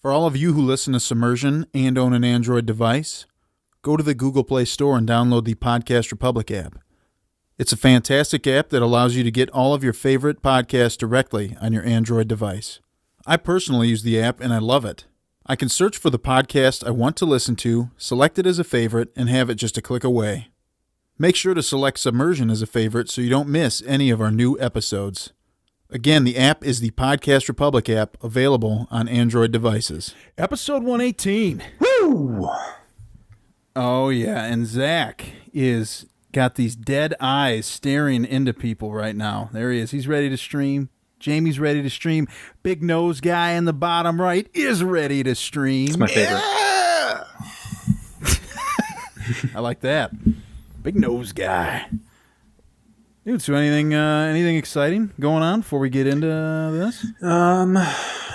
For all of you who listen to Submersion and own an Android device, go to the Google Play Store and download the Podcast Republic app. It's a fantastic app that allows you to get all of your favorite podcasts directly on your Android device. I personally use the app and I love it. I can search for the podcast I want to listen to, select it as a favorite, and have it just a click away. Make sure to select Submersion as a favorite so you don't miss any of our new episodes. Again, the app is the Podcast Republic app, available on Android devices. Episode 118. Woo! Oh, yeah, and Zach is got these dead eyes staring into people right now. There he is. He's ready to stream. Jamie's ready to stream. Big nose guy in the bottom right is ready to stream. It's my favorite. Yeah! I like that. Big nose guy. Dude, so anything exciting going on before we get into this?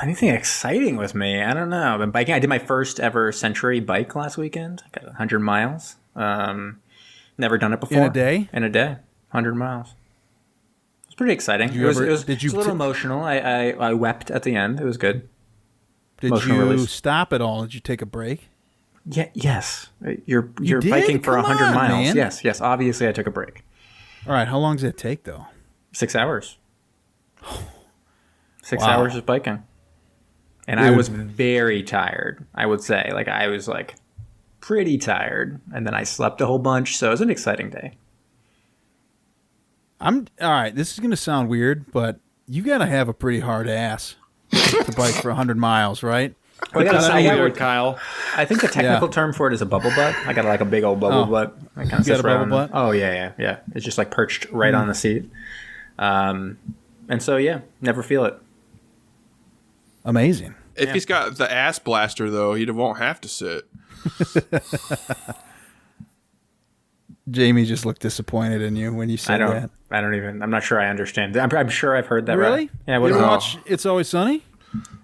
Anything exciting with me? I don't know. I've been biking. I did my first ever Century bike last weekend. I got 100 miles. Never done it before. In a day? In a day. 100 miles. It was pretty exciting. It was a little emotional. I wept at the end. It was good. Did you stop at all? Did you take a break? Yeah. Yes. You're biking for 100 miles. Man. Yes. Obviously, I took a break. All right. How long does it take, though? 6 hours. 6 Wow. hours of biking. And I was very tired, I would say. I was pretty tired. And then I slept a whole bunch. So it was an exciting day. All right. This is going to sound weird, but you got to have a pretty hard ass to bike for 100 miles, right? Well, I weird, Kyle. I think the technical term for it is a bubble butt. I got a big old bubble butt. I kind of got a bubble butt? Oh, yeah. It's just perched right on the seat. And so, never feel it. Amazing. If he's got the ass blaster, though, he won't have to sit. Jamie just looked disappointed in you when you said that. I'm not sure I understand. I'm sure I've heard that really? Right. Yeah, you ever watch It's Always Sunny?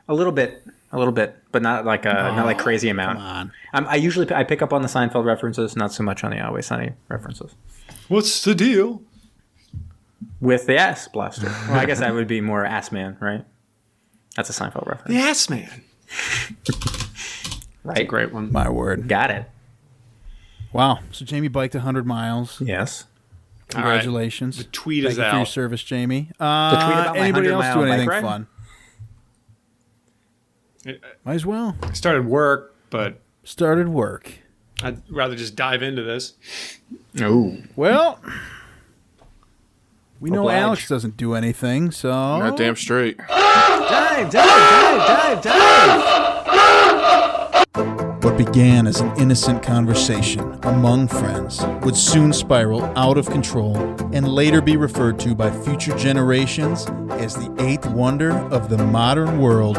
A little bit, but not not crazy amount. Come on. I pick up on the Seinfeld references, not so much on the Always Sunny references. What's the deal? With the ass blaster. Well, I guess that would be more Ass Man, right? That's a Seinfeld reference. The ass man. Right. That's a great one. My word. Got it. Wow. So Jamie biked 100 miles. Yes. Congratulations. Right. The tweet Thank is you out. for your service, Jamie. tweet about my Anybody else 100-mile do anything bike ride? fun? Might as well. I started work, but Started work. I'd rather just dive into this. Oh. Well, we know Oblige. Alex doesn't do anything, so... God damn straight. Dive. What began as an innocent conversation among friends would soon spiral out of control and later be referred to by future generations as the eighth wonder of the modern world.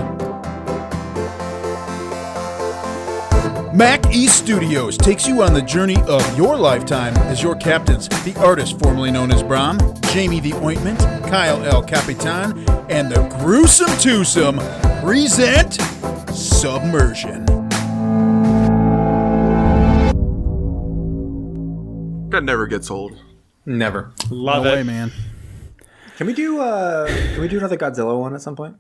Mac East Studios takes you on the journey of your lifetime as your captains, the artist formerly known as Brom, Jamie the Ointment, Kyle El Capitan, and the Gruesome Twosome present Submersion. That never gets old. Never. Love No it. way, man. Can we do another Godzilla one at some point?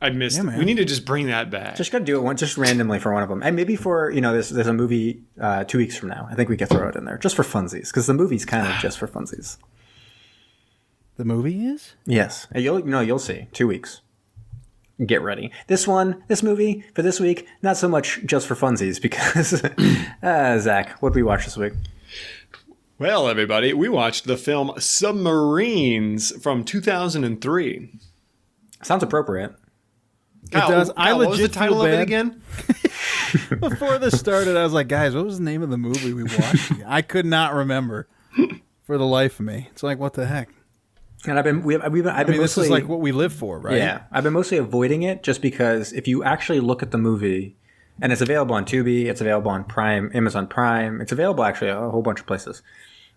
I missed it. man. We need to just bring that back. Just gotta do it just randomly for one of them, and maybe for there's a movie 2 weeks from now. I think we could throw it in there just for funsies because the movie's kind of just for funsies. The movie is? Yes, you'll see 2 weeks. Get ready. This movie for this week, not so much just for funsies because Zach, what did we watch this week? Well, everybody, we watched the film Submarines from 2003. Sounds appropriate. Kyle, does. I what was the legit title feel of it bad. again? Before this started, I was like, guys, what was the name of the movie we watched? I could not remember for the life of me. It's like, what the heck? And I've been This mostly is like what we live for, right? Yeah, I've been mostly avoiding it just because if you actually look at the movie, and it's available on Tubi, it's available on Prime, Amazon Prime, it's available actually a whole bunch of places.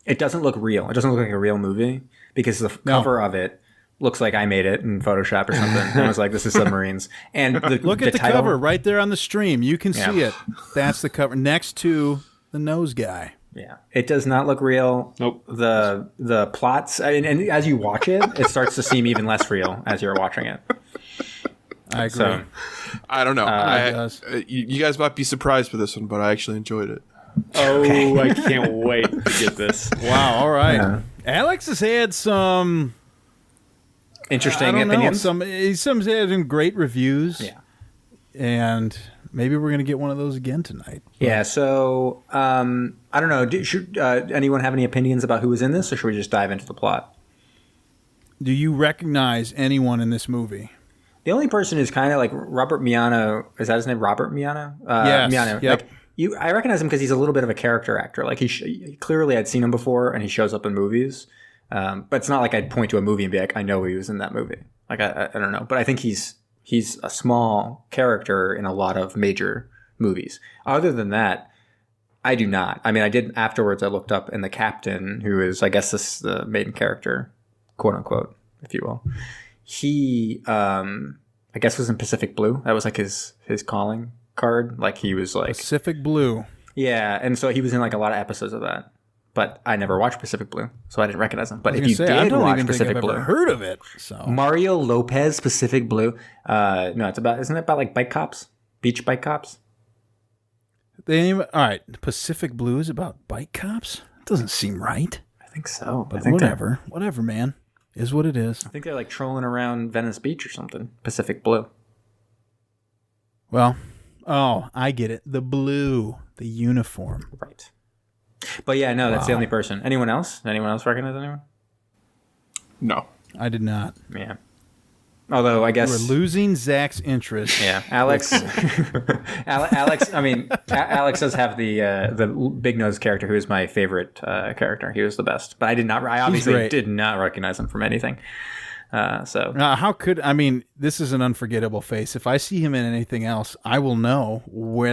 It doesn't look real. It doesn't look like a real movie because the cover of it looks like I made it in Photoshop or something. And I was like, this is Submarines. And Look at the title, cover right there on the stream. You can see it. That's the cover next to the nose guy. Yeah, it does not look real. Nope. The plots, and as you watch it, it starts to seem even less real as you're watching it. I agree. So, I don't know. It does. You guys might be surprised with this one, but I actually enjoyed it. Oh, I can't wait to get this. Wow. All right. Yeah. Alex has had some interesting I don't opinions. know, some had some great reviews. Yeah. And maybe we're gonna get one of those again tonight. Yeah. So I don't know. Should anyone have any opinions about who was in this, or should we just dive into the plot? Do you recognize anyone in this movie? The only person is kind of like Robert Miano. Is that his name? Robert Miano? Yes. Miano. Yep. Like, I recognize him because he's a little bit of a character actor. Like clearly I'd seen him before, and he shows up in movies. But it's not like I'd point to a movie and be like, I know he was in that movie. Like I don't know, but I think he's a small character in a lot of major movies. Other than that, I do not. I mean, I did afterwards. I looked up, and the captain, who is, I guess, the main character, quote unquote, if you will. He, I guess, was in Pacific Blue. That was like his calling card. Like he was like Pacific Blue. Yeah, and so he was in like a lot of episodes of that. But I never watched Pacific Blue, so I didn't recognize him. But if you I did don't watch even Pacific think I've Blue, ever heard of it. So Mario Lopez, Pacific Blue. No, isn't it about like bike cops, beach bike cops? all right, Pacific Blue is about bike cops. Doesn't seem right. I think so. But whatever, man. Is what it is. I think they're like trolling around Venice Beach or something. Pacific Blue. Well, I get it. The blue, the uniform. Right. But yeah, no, that's the only person. Anyone else? Anyone else recognize anyone? No. I did not. Yeah. Although I guess We're losing Zach's interest. Yeah, Alex. Alex. I mean, Alex does have the big nose character, who is my favorite character. He was the best, but I did not. I obviously did not recognize him from anything. How could I mean? This is an unforgettable face. If I see him in anything else, I will know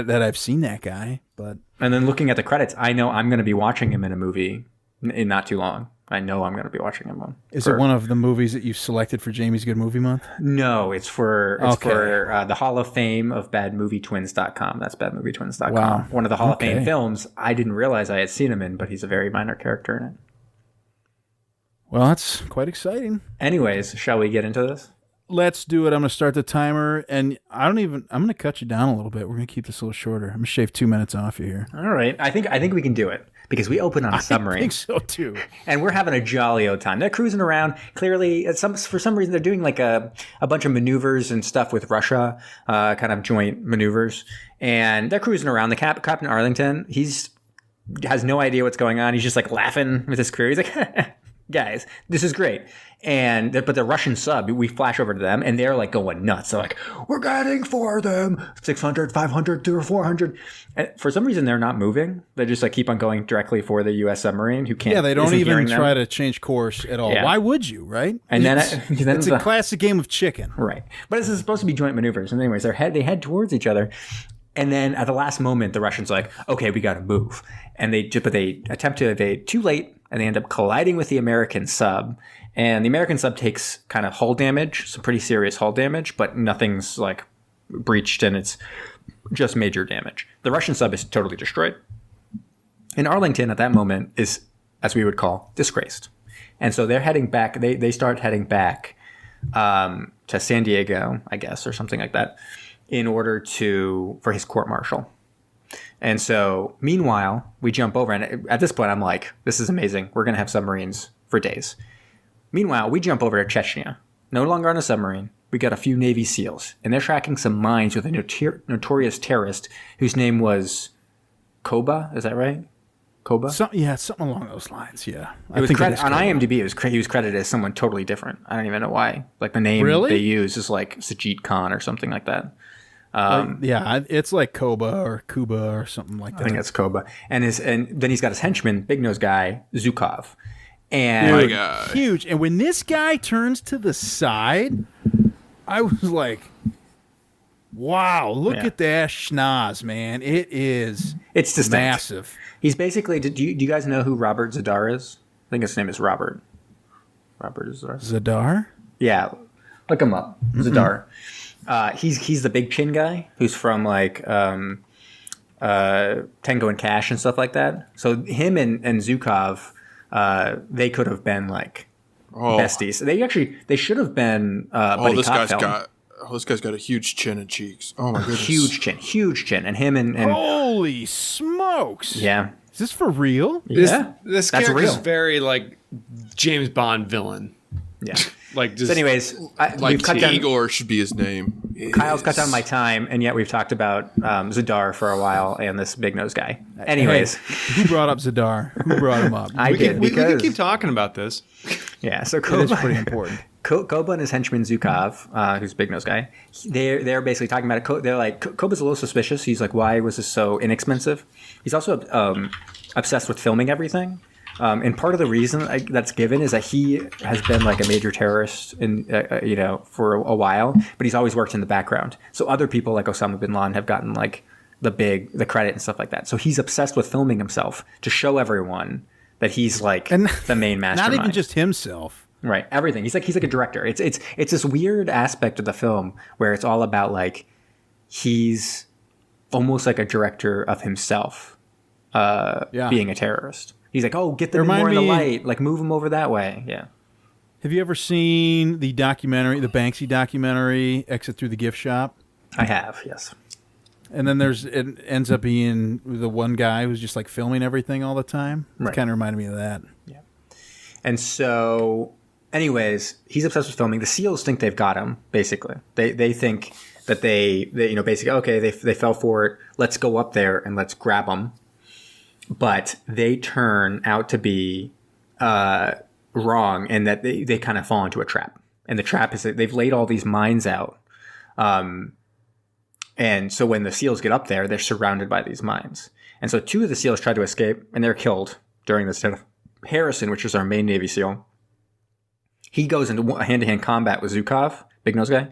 that I've seen that guy. But and then looking at the credits, I know I'm going to be watching him in a movie in not too long. I know I'm going to be watching him one. Is it one of the movies that you've selected for Jamie's Good Movie Month? No, it's for the Hall of Fame of BadMovieTwins.com. That's BadMovieTwins.com. Wow. One of the Hall of Fame films. I didn't realize I had seen him in, but he's a very minor character in it. Well, that's quite exciting. Anyways, shall we get into this? Let's do it. I'm going to start the timer, and I'm going to cut you down a little bit. We're going to keep this a little shorter. I'm going to shave 2 minutes off you here. All right. I think we can do it because we open on a submarine. I think so too. And we're having a jolly old time. They're cruising around. Clearly, for some reason, they're doing like a bunch of maneuvers and stuff with Russia, kind of joint maneuvers. And they're cruising around. The Captain Arlington, has no idea what's going on. He's just like laughing with his crew. He's like, guys, this is great. But the Russian sub, we flash over to them, and they're like going nuts. They're like, we're getting for them 600, 500, 200, 400. And for some reason, they're not moving. They just like keep on going directly for the U.S. submarine. Who can't? Yeah, they don't even try to change course at all. Yeah. Why would you, right? And then it's a classic game of chicken, right? But this is supposed to be joint maneuvers. And anyways, they head towards each other. And then at the last moment, the Russians are like, okay, we got to move. And they attempt to evade too late, and they end up colliding with the American sub. And the American sub takes kind of hull damage, some pretty serious hull damage, but nothing's like breached, and it's just major damage. The Russian sub is totally destroyed. And Arlington at that moment is, as we would call, disgraced. And so they're heading back. They start heading back to San Diego, I guess, or something like that, in order for his court-martial. And so, meanwhile, we jump over, and at this point, I'm like, this is amazing. We're going to have submarines for days. Meanwhile, we jump over to Chechnya. No longer on a submarine. We got a few Navy SEALs, and they're tracking some mines with a notorious terrorist whose name was Koba. Is that right? Koba? Something along those lines, yeah. On IMDb, he was credited as someone totally different. I don't even know why. Like, the name they use is like Sajid Khan or something like that. It's like Koba or Kuba or something like that. I think it's Koba. And then he's got his henchman, big nose guy, Zhukov. And my God. Huge. And when this guy turns to the side, I was like, wow, look at that schnoz, man. It's distinct. Massive. He's basically, do you guys know who Robert Zadar is? I think his name is Robert. Robert Zadar. Zadar? Yeah. Look him up. Zadar. He's the big chin guy who's from like Tango and Cash and stuff like that. So him and Zhukov, they could have been like besties. They should have been buddy this cop guy's film. got Oh, this guy's got a huge chin and cheeks. Oh my goodness. Huge chin. And him and Holy smokes. yeah. Is this for real? Yeah. This That's character's real. very like James Bond villain. Yeah. Like just So anyways, Like we've cut down, Igor should be his name. Kyle's cut down my time, and yet we've talked about Zadar for a while and this big nose guy. Anyways, Who brought up Zadar? Who brought him up? I did we can because keep talking about this. yeah. So It is Koba, pretty important. Koba and his henchman Zukov, who's a big nose guy, they're basically talking about it. They're like, Koba's a little suspicious. He's like, why was this so inexpensive? He's also obsessed with filming everything. And part of the reason that's given is that he has been like a major terrorist in, for a while, but he's always worked in the background. So other people like Osama bin Laden have gotten like the credit and stuff like that. So he's obsessed with filming himself to show everyone that he's like the main mastermind. Not even just himself. Right, everything. He's like a director. It's this weird aspect of the film where it's all about like he's almost like a director of himself being a terrorist. He's like, oh, get them more in the light, like move them over that way. Yeah. Have you ever seen the documentary, the Banksy documentary, Exit Through the Gift Shop? I have, yes. And then it ends up being the one guy who's just like filming everything all the time. Right. It kind of reminded me of that. Yeah. And so, anyways, he's obsessed with filming. The SEALs think they've got him, basically. They think that they basically, okay, they fell for it. Let's go up there and let's grab them. But they turn out to be wrong, and that they kind of fall into a trap. And the trap is that they've laid all these mines out. And so when the SEALs get up there, they're surrounded by these mines. And so 2 of the SEALs try to escape, and they're killed during this. Harrison, which is our main Navy SEAL, he goes into hand-to-hand combat with Zukov, big nose guy,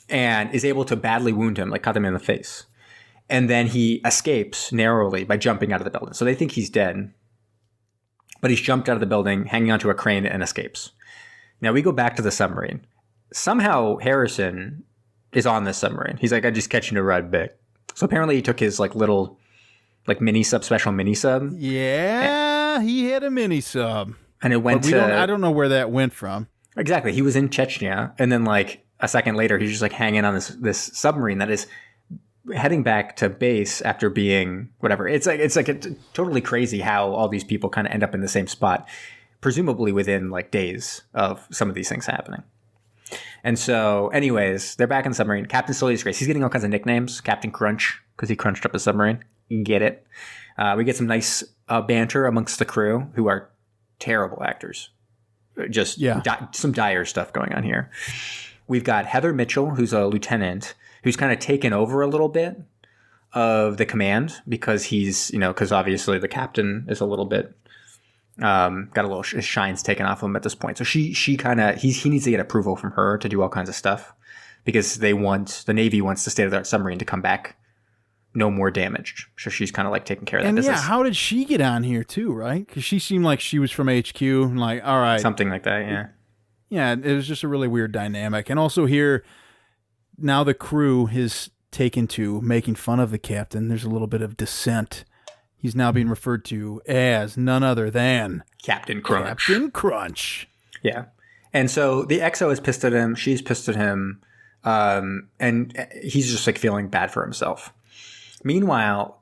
and is able to badly wound him, like cut him in the face. And then he escapes narrowly by jumping out of the building. So they think he's dead, but he's jumped out of the building, hanging onto a crane, and escapes. Now we go back to the submarine. Somehow Harrison is on this submarine. He's like, I just catching a ride back. So apparently he took his like little like special mini sub. Yeah, he had a mini sub. And it went I don't know where that went from. Exactly. He was in Chechnya, and then like a second later he's just like hanging on this submarine that is heading back to base after being whatever. It's totally crazy how all these people kind of end up in the same spot, presumably within like days of some of these things happening. And so anyways, they're back in the submarine. Captain Stoli's Grace. He's getting all kinds of nicknames. Captain Crunch, because he crunched up a submarine. You get it. We get some nice banter amongst the crew, who are terrible actors. Just some dire stuff going on here. We've got Heather Mitchell, who's a lieutenant, who's kind of taken over a little bit of the command because he's, because obviously the captain is a little bit, got a little shines taken off him at this point. So she kind of, he needs to get approval from her to do all kinds of stuff because the Navy wants the state-of-the-art submarine to come back no more damaged. So she's kind of like taking care of that business. Yeah, how did she get on here too, right? Because she seemed like she was from HQ and like, all right. Something like that, yeah. Yeah, it was just a really weird dynamic. And also here, now the crew is taken to making fun of the captain. There's a little bit of dissent. He's now being referred to as none other than Captain Crunch. Captain Crunch. Yeah. And so the XO is pissed at him. She's pissed at him. And he's just like feeling bad for himself. Meanwhile,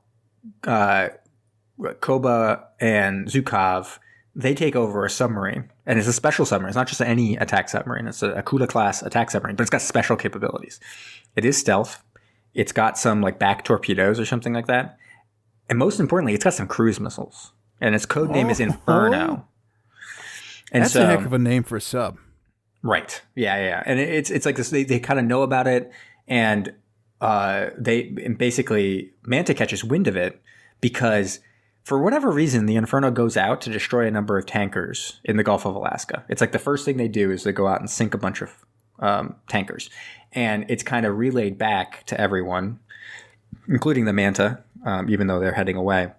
Koba and Zukov, they take over a submarine. And it's a special submarine. It's not just any attack submarine. It's a Akuta-class attack submarine, but it's got special capabilities. It is stealth. It's got some like back torpedoes or something like that. And most importantly, it's got some cruise missiles. And its code name is Inferno. And that's a heck of a name for a sub. Right. Yeah. And it's like this. They kind of know about it, and basically Manta catches wind of it because for whatever reason the Inferno goes out to destroy a number of tankers in the Gulf of Alaska. It's like the first thing they do is they go out and sink a bunch of tankers, and it's kind of relayed back to everyone, including the Manta, even though they're heading away,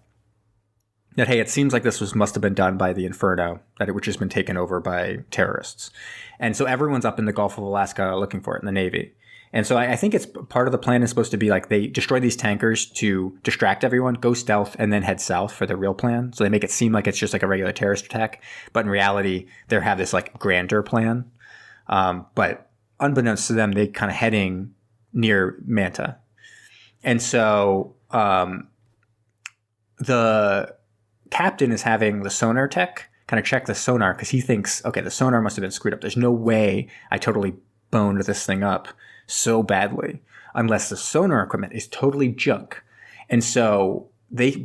that, hey, it seems like this must have been done by the Inferno, which has been taken over by terrorists. And so everyone's up in the Gulf of Alaska looking for it in the Navy. And so I think it's part of the plan is supposed to be like they destroy these tankers to distract everyone, go stealth, and then head south for the real plan. So they make it seem like it's just like a regular terrorist attack. But in reality, they have this like grander plan. But unbeknownst to them, they kind of heading near Manta. And so the captain is having the sonar tech kind of check the sonar because he thinks, okay, the sonar must have been screwed up. There's no way I totally boned this thing up so badly unless the sonar equipment is totally junk. And so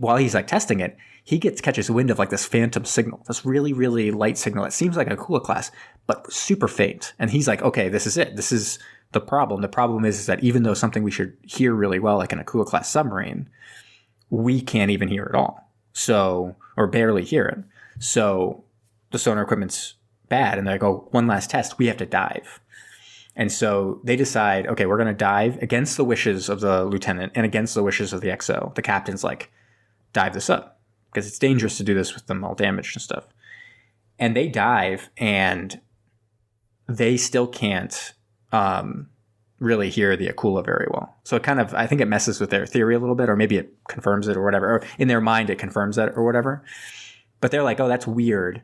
while he's like testing it, he catches wind of like this phantom signal, this really, really light signal. It seems like a Kula class, but super faint. And he's like, okay, this is it. This is the problem. The problem is that even though something we should hear really well, like in a Kula class submarine, we can't even hear it all. So, or barely hear it. So the sonar equipment's bad. And they go, one last test. We have to dive. And so they decide, okay, we're going to dive against the wishes of the lieutenant and against the wishes of the XO. The captain's like, dive this up because it's dangerous to do this with them all damaged and stuff. And they dive and they still can't really hear the Akula very well. So it kind of, I think it messes with their theory a little bit, or maybe it confirms it or whatever, or in their mind it confirms that or whatever. But they're like, oh, that's weird.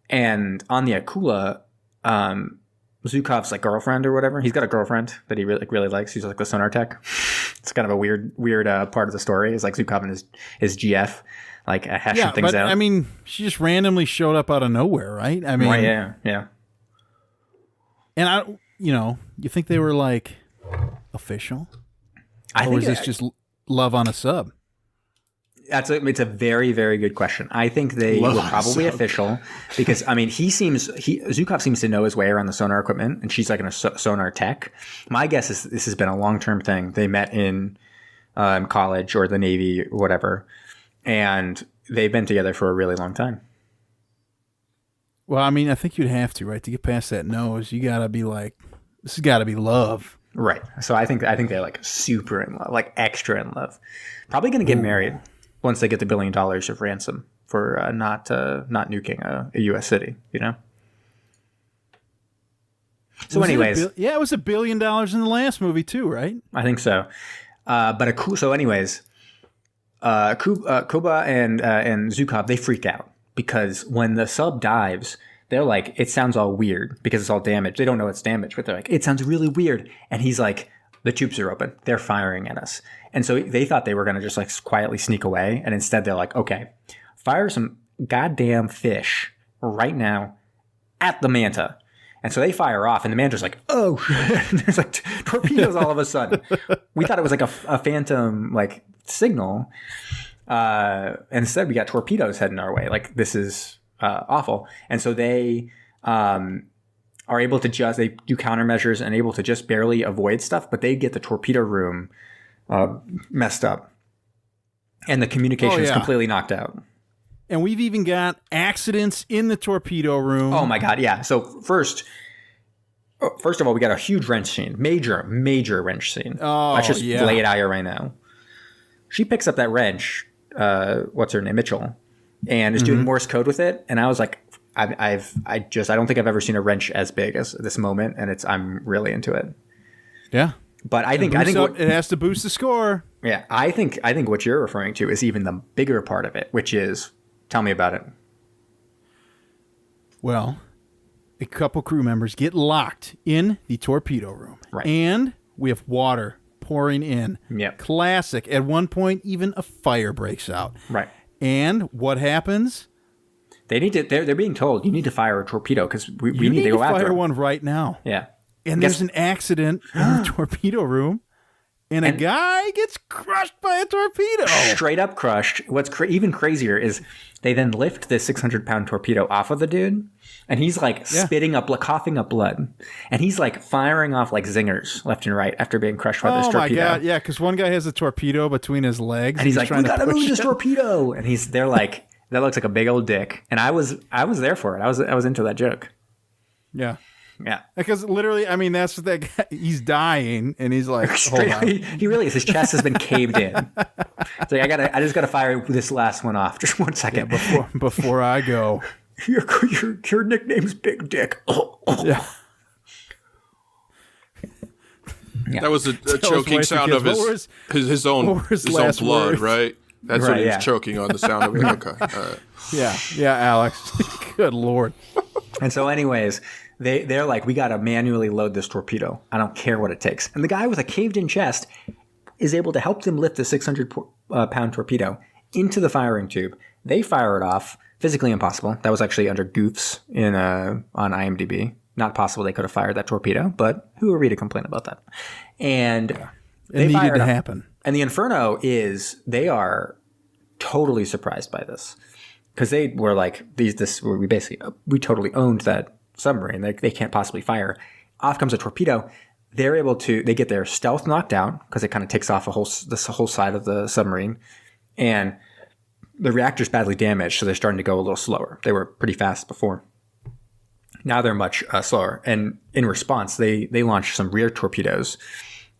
And on the Akula, Zhukov's like girlfriend or whatever, he's got a girlfriend that he really likes. He's like the sonar tech. It's kind of a weird part of the story. It's like Zhukov and his GF like hashing things out. I mean, she just randomly showed up out of nowhere, right? I mean, right, yeah. And you think they were like official? Or was this just love on a sub? It's a very, very good question. I think they were probably official because, I mean, Zhukov seems to know his way around the sonar equipment, and she's like a sonar tech. My guess is this has been a long-term thing. They met in college or the Navy or whatever, and they've been together for a really long time. Well, I mean, I think you'd have to, right? To get past that nose, you got to be like, this has got to be love. Right. So I think they're like super in love, like extra in love. Probably going to get married once they get the $1 billion of ransom for not nuking a U.S. city, you know? So anyways. It was $1 billion in the last movie too, right? I think so. So anyways, Kuba and Zhukov, they freak out because when the sub dives, they're like, it sounds all weird because it's all damaged. They don't know it's damaged, but they're like, it sounds really weird. And he's like, the tubes are open. They're firing at us. And so they thought they were going to just like quietly sneak away. And instead they're like, okay, fire some goddamn fish right now at the Manta. And so they fire off and the Manta's like, oh, there's like torpedoes all of a sudden. We thought it was like a phantom like signal. And instead we got torpedoes heading our way. Like this is awful. And so they are able to they do countermeasures and able to just barely avoid stuff, but they get the torpedo room messed up. And the communication is completely knocked out. And we've even got accidents in the torpedo room. Oh my God, yeah. So first of all, we got a huge wrench scene. Major wrench scene. Oh, let's just lay it out here right now. She picks up that wrench, what's her name, Mitchell, and is doing Morse code with it. And I was like, I don't think I've ever seen a wrench as big as this moment, and I'm really into it. Yeah. But I think it has to boost the score. Yeah, I think what you're referring to is even the bigger part of it, which is, tell me about it. Well, a couple crew members get locked in the torpedo room. Right. And we have water pouring in. Yep. Classic. At one point, even a fire breaks out. Right. And what happens? They need to. They're being told you need to fire a torpedo because we need to go fire after one right now. Yeah. And there's an accident in the torpedo room, and a guy gets crushed by a torpedo. Straight up crushed. What's even crazier is they then lift this 600-pound torpedo off of the dude, and he's like spitting up, coughing up blood, and he's like firing off like zingers left and right after being crushed by this torpedo. Oh my God! Yeah, because one guy has a torpedo between his legs, and he's like, "We gotta move this it. torpedo," and they're like, "That looks like a big old dick," and I was there for it. I was into that joke. Yeah. Yeah, because literally, I mean, that's what that guy, he's dying, and he's like, hold on. He really is. His chest has been caved in. It's like I just gotta fire this last one off. Just 1 second before I go. Your nickname's Big Dick. Yeah. Yeah. That was a choking sound of his own blood, words? Right? That's what he was choking on, the sound of it. Okay. Yeah, Alex. Good Lord. And so anyways, they're like, we got to manually load this torpedo. I don't care what it takes. And the guy with a caved-in chest is able to help them lift the 600-pound torpedo into the firing tube. They fire it off. Physically impossible. That was actually under goofs on IMDb. Not possible they could have fired that torpedo, but who are we to complain about that? And it needed to happen. And the Inferno they are totally surprised by this. Because they were like, we totally owned that submarine. They can't possibly fire. Off comes a torpedo. They get their stealth knocked out because it kind of takes off this whole side of the submarine. And the reactor's badly damaged, so they're starting to go a little slower. They were pretty fast before. Now they're much slower. And in response, they launch some rear torpedoes.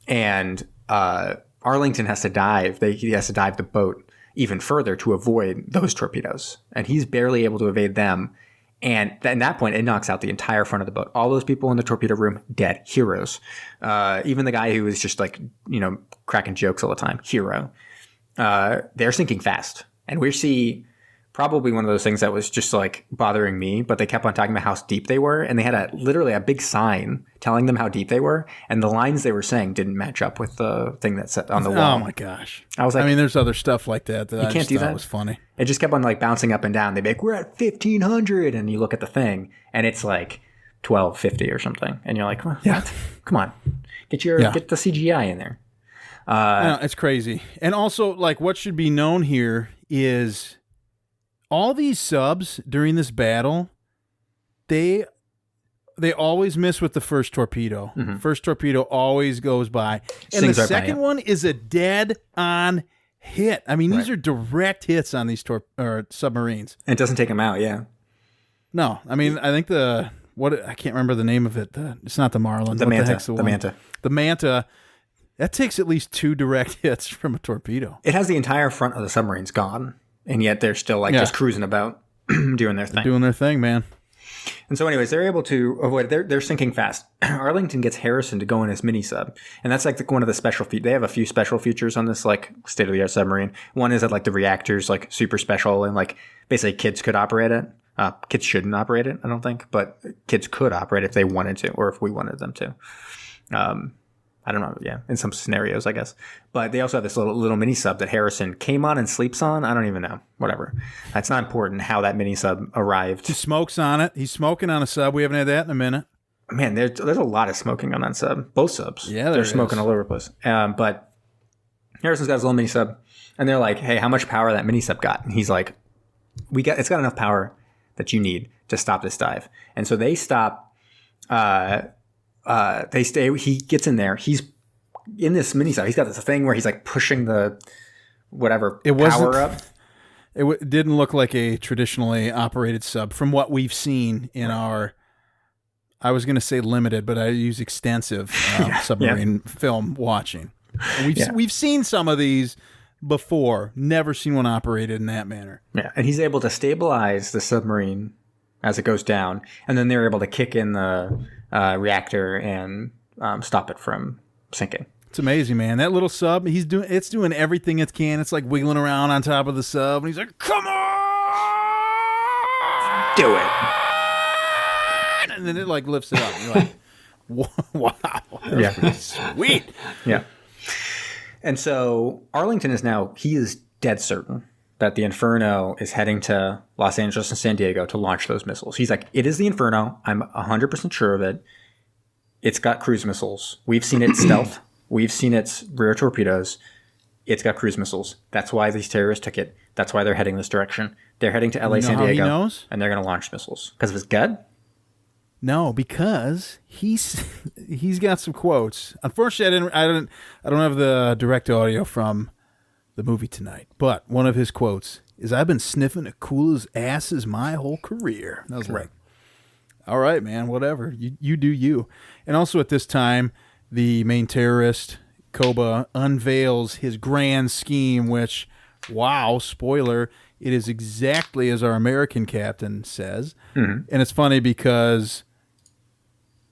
And Arlington has to dive. He has to dive the boat even further to avoid those torpedoes. And he's barely able to evade them. And at that point, it knocks out the entire front of the boat. All those people in the torpedo room, dead. Heroes. Even the guy who was just like, cracking jokes all the time. Hero. They're sinking fast. And we see probably one of those things that was just like bothering me, but they kept on talking about how deep they were. And they had literally a big sign telling them how deep they were. And the lines they were saying didn't match up with the thing that's on the wall. Oh my gosh. I was like, there's other stuff like that you can't do that. It was funny. It just kept on like bouncing up and down. They'd be like, we're at 1,500. And you look at the thing and it's like 1,250 or something. And you're like, what? Come on. Get the CGI in there. It's crazy. And also, like, what should be known here is all these subs during this battle, they always miss with the first torpedo. Mm-hmm. First torpedo always goes by. And the second one is a dead-on hit. I mean, these are direct hits on these submarines. And it doesn't take them out, yeah. No. I mean, I think I can't remember the name of it. It's not the Marlin. The Manta. The Manta. That takes at least 2 direct hits from a torpedo. It has the entire front of the submarines gone, and yet they're still just cruising about, doing their thing. They're doing their thing, man. And so anyways, they're able to avoid it. They're sinking fast. Arlington gets Harrison to go in his mini sub, and that's like one of the special features. They have a few special features on this like state-of-the-art submarine. One is that like the reactor's like super special, and like basically kids could operate it. Kids shouldn't operate it, I don't think, but kids could operate if they wanted to, or if we wanted them to. I don't know. Yeah, in some scenarios, I guess. But they also have this little mini sub that Harrison came on and sleeps on. I don't even know. Whatever. That's not important how that mini sub arrived. He smokes on it. He's smoking on a sub. We haven't had that in a minute. Man, there's a lot of smoking on that sub. Both subs. Yeah, they're smoking all over the place. But Harrison's got his little mini sub, and they're like, "Hey, how much power that mini sub got?" And he's like, "It's got enough power that you need to stop this dive." And so they stop. They stay. He gets in there. He's in this mini sub. He's got this thing where he's like pushing the power up. It didn't look like a traditionally operated sub from what we've seen in our. I was going to say limited, but I use extensive submarine film watching. And we've seen some of these before. Never seen one operated in that manner. Yeah, and he's able to stabilize the submarine as it goes down, and then they're able to kick in the reactor and stop it from sinking. It's amazing, man. That little sub, it's doing everything it can. It's like wiggling around on top of the sub, and he's like, "Come on, do it!" And then it like lifts it up. And you're like, "Wow, that's pretty sweet." Yeah. And so Arlington is dead certain that the Inferno is heading to Los Angeles and San Diego to launch those missiles. He's like, "It is the Inferno. I'm 100% sure of it. It's got cruise missiles. We've seen its stealth. We've seen its rear torpedoes. It's got cruise missiles. That's why these terrorists took it. That's why they're heading this direction. They're heading to LA, San Diego, he knows? And they're going to launch missiles. Because of his gut? No, because he's got some quotes. Unfortunately, I don't have the direct audio from the movie tonight, but one of his quotes is, "I've been sniffing the coolest asses my whole career." And I was like, all right, man, whatever. You do you. And also at this time, the main terrorist, Koba, unveils his grand scheme, which, wow, spoiler, it is exactly as our American captain says. Mm-hmm. And it's funny because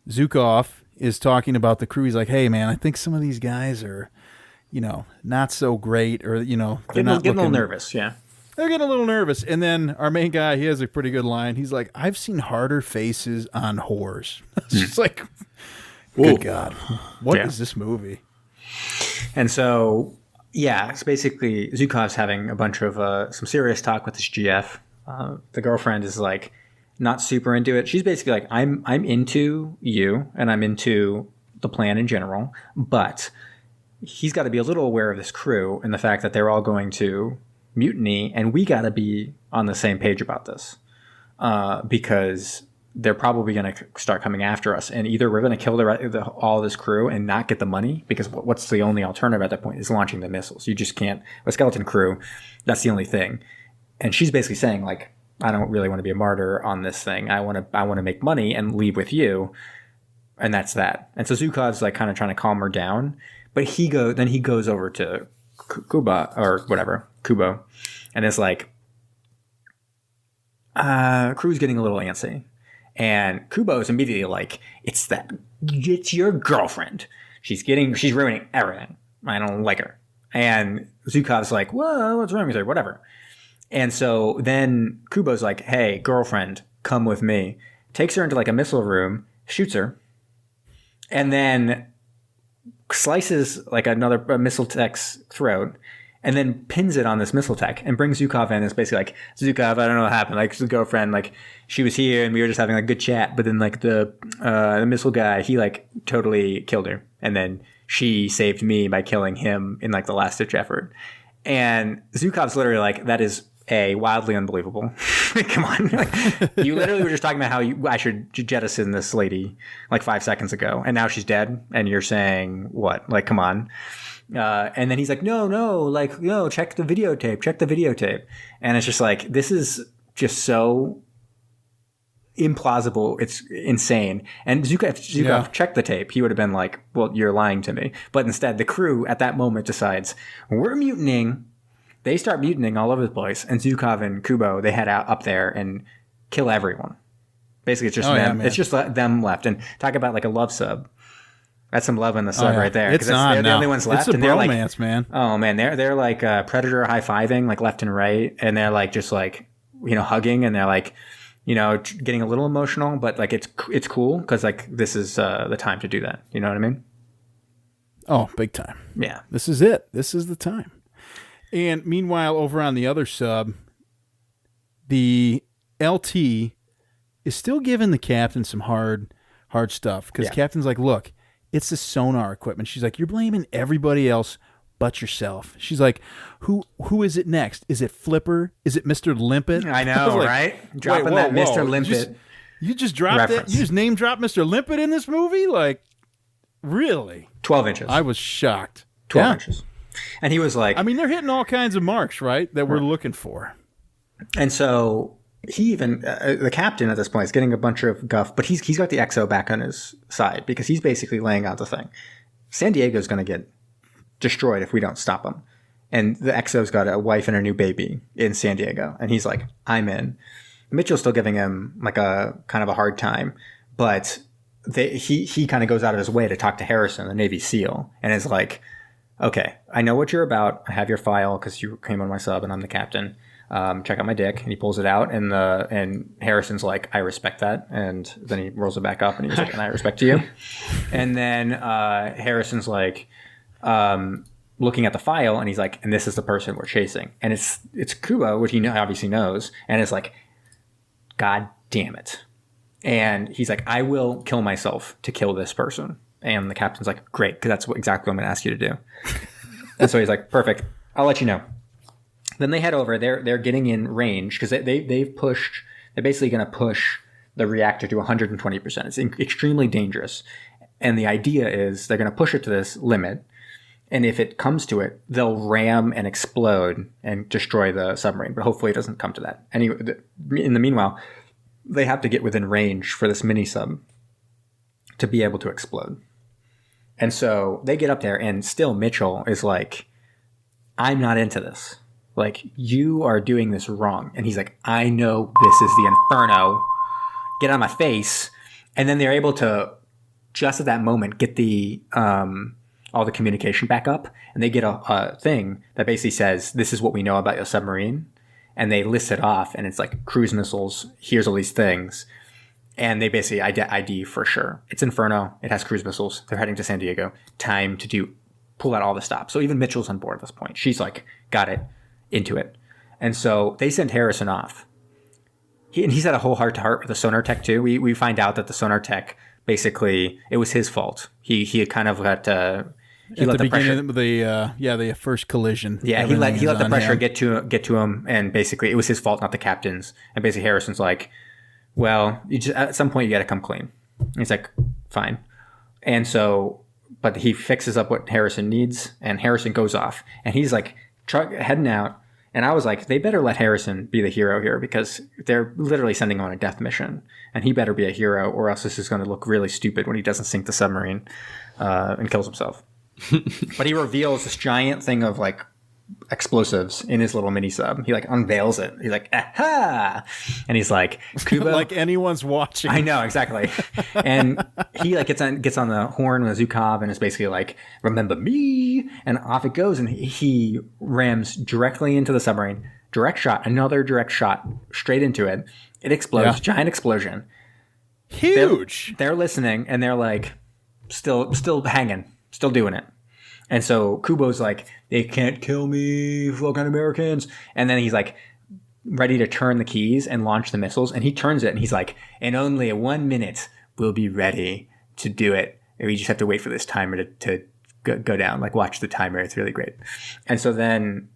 Zukov is talking about the crew. He's like, "Hey, man, I think some of these guys are, not so great, or, they're getting a little nervous, yeah. They're getting a little nervous. And then our main guy, he has a pretty good line. He's like, I've seen harder faces on whores. It's just like, good God. What is this movie? And so, it's basically Zhukov's having a bunch of some serious talk with his GF. The girlfriend is like not super into it. She's basically like, I'm into you and I'm into the plan in general, but he's got to be a little aware of this crew and the fact that they're all going to mutiny, and we got to be on the same page about this because they're probably going to start coming after us, and either we're going to kill all this crew and not get the money, because what's the only alternative at that point is launching the missiles. You just can't. A skeleton crew, that's the only thing. And she's basically saying, like, I don't really want to be a martyr on this thing. I want to make money and leave with you, and that's that. And so Zhukov's like kind of trying to calm her down, but he goes over to Kubo, and is like, crew's getting a little antsy. And Kubo is immediately like, it's your girlfriend. She's ruining everything. I don't like her. And Zhukov's like, whoa, what's wrong with her? Whatever. And so then Kubo's like, hey, girlfriend, come with me. Takes her into like a missile room, shoots her, and then slices like a missile tech's throat, and then pins it on this missile tech and brings Zhukov in. It's basically like, Zhukov, I don't know what happened. Like, the girlfriend, like, she was here and we were just having a good chat, but then like the missile guy, he like totally killed her. And then she saved me by killing him in like the last ditch effort. And Zhukov's literally like, that is wildly unbelievable. Come on. Like, you literally were just talking about how I should jettison this lady like 5 seconds ago, and now she's dead. And you're saying what? Like, come on. And then he's like, no, like, no, check the videotape. And it's just like, this is just so implausible. It's insane. And if Zhukov checked the tape, he would have been like, well, you're lying to me. But instead, the crew at that moment decides, we're mutinying. They start mutinying all over the place. And Zhukov and Kubo, they head out up there and kill everyone. Basically, it's just them. It's just them left. And talk about like a love sub. That's some love in the sub right there. They're the only ones left. It's a bromance, man. Oh man, they're like Predator high-fiving like left and right, and they're like just like, you know, hugging, and they're like, you know, getting a little emotional, but like it's cool because like this is the time to do that. You know what I mean? Oh, big time. Yeah. This is it. This is the time. And meanwhile, over on the other sub, the LT is still giving the captain some hard stuff because captain's like, look, it's the sonar equipment. She's like, you're blaming everybody else but yourself. She's like, who is it next? Is it Flipper? Is it Mr. Limpet? I know, like, right? Dropping that Mr. Limpet. You just dropped it? You just name dropped Mr. Limpet in this movie? Like, really? 12 inches. I was shocked. 12 inches. And he was like... I mean, they're hitting all kinds of marks, right? That we're looking for. And so... he even the captain at this point is getting a bunch of guff, but he's got the XO back on his side because he's basically laying out the thing. San Diego's going to get destroyed if we don't stop him, and the XO's got a wife and a new baby in San Diego, and he's like, I'm in. Mitchell's still giving him like a kind of a hard time, but he kind of goes out of his way to talk to Harrison, the Navy SEAL, and is like, okay, I know what you're about. I have your file because you came on my sub and I'm the captain. Check out my dick. And he pulls it out, and Harrison's like, I respect that. And then he rolls it back up and he's like, and I respect you. And then Harrison's like looking at the file, and he's like, and this is the person we're chasing. And it's Kubo, which he obviously knows, and it's like, God damn it. And he's like, I will kill myself to kill this person. And the captain's like, great, because that's exactly what I'm going to ask you to do. And so he's like, perfect, I'll let you know. Then they head over. They're getting in range because they're basically going to push the reactor to 120%. It's extremely dangerous. And the idea is they're going to push it to this limit. And if it comes to it, they'll ram and explode and destroy the submarine. But hopefully it doesn't come to that. Anyway, in the meanwhile, they have to get within range for this mini sub to be able to explode. And so they get up there, and still Mitchell is like, I'm not into this. Like, you are doing this wrong. And he's like, I know this is the inferno. Get out of my face. And then they're able to, just at that moment, get the all the communication back up. And they get a thing that basically says, this is what we know about your submarine. and they list it off, and it's like cruise missiles. Here's all these things. And they basically ID for sure. It's Inferno. It has cruise missiles. They're heading to San Diego. Time to pull out all the stops. So even Mitchell's on board at this point. She's like, got it, into it. And so they send Harrison off. He's had a whole heart-to-heart with the sonar tech too. We find out that the sonar tech, basically, it was his fault. He had kind of got... He at let the beginning pressure, of the first collision. Yeah, he let the pressure get to him, and basically it was his fault, not the captain's. And basically Harrison's like, well, at some point you got to come clean. And he's like, fine. And so, but he fixes up what Harrison needs, and Harrison goes off, and he's like heading out. And I was like, they better let Harrison be the hero here, because they're literally sending him on a death mission, and he better be a hero, or else this is going to look really stupid when he doesn't sink the submarine and kills himself. But he reveals this giant thing of like explosives in his little mini sub. He like unveils it. He's like, aha! And he's like, Kubo, like anyone's watching. I know, exactly. And he like gets on the horn with Zukov, and is basically like, remember me, and off it goes, and he rams directly into the submarine. Another direct shot straight into it. It explodes, giant explosion. Huge. They're listening, and they're like, still hanging. Still doing it. And so Kubo's like, they can't kill me, fucking Americans. And then he's like ready to turn the keys and launch the missiles. And he turns it, and he's like, in only 1 minute, we'll be ready to do it. And we just have to wait for this timer to go down. Like, watch the timer. It's really great. And so then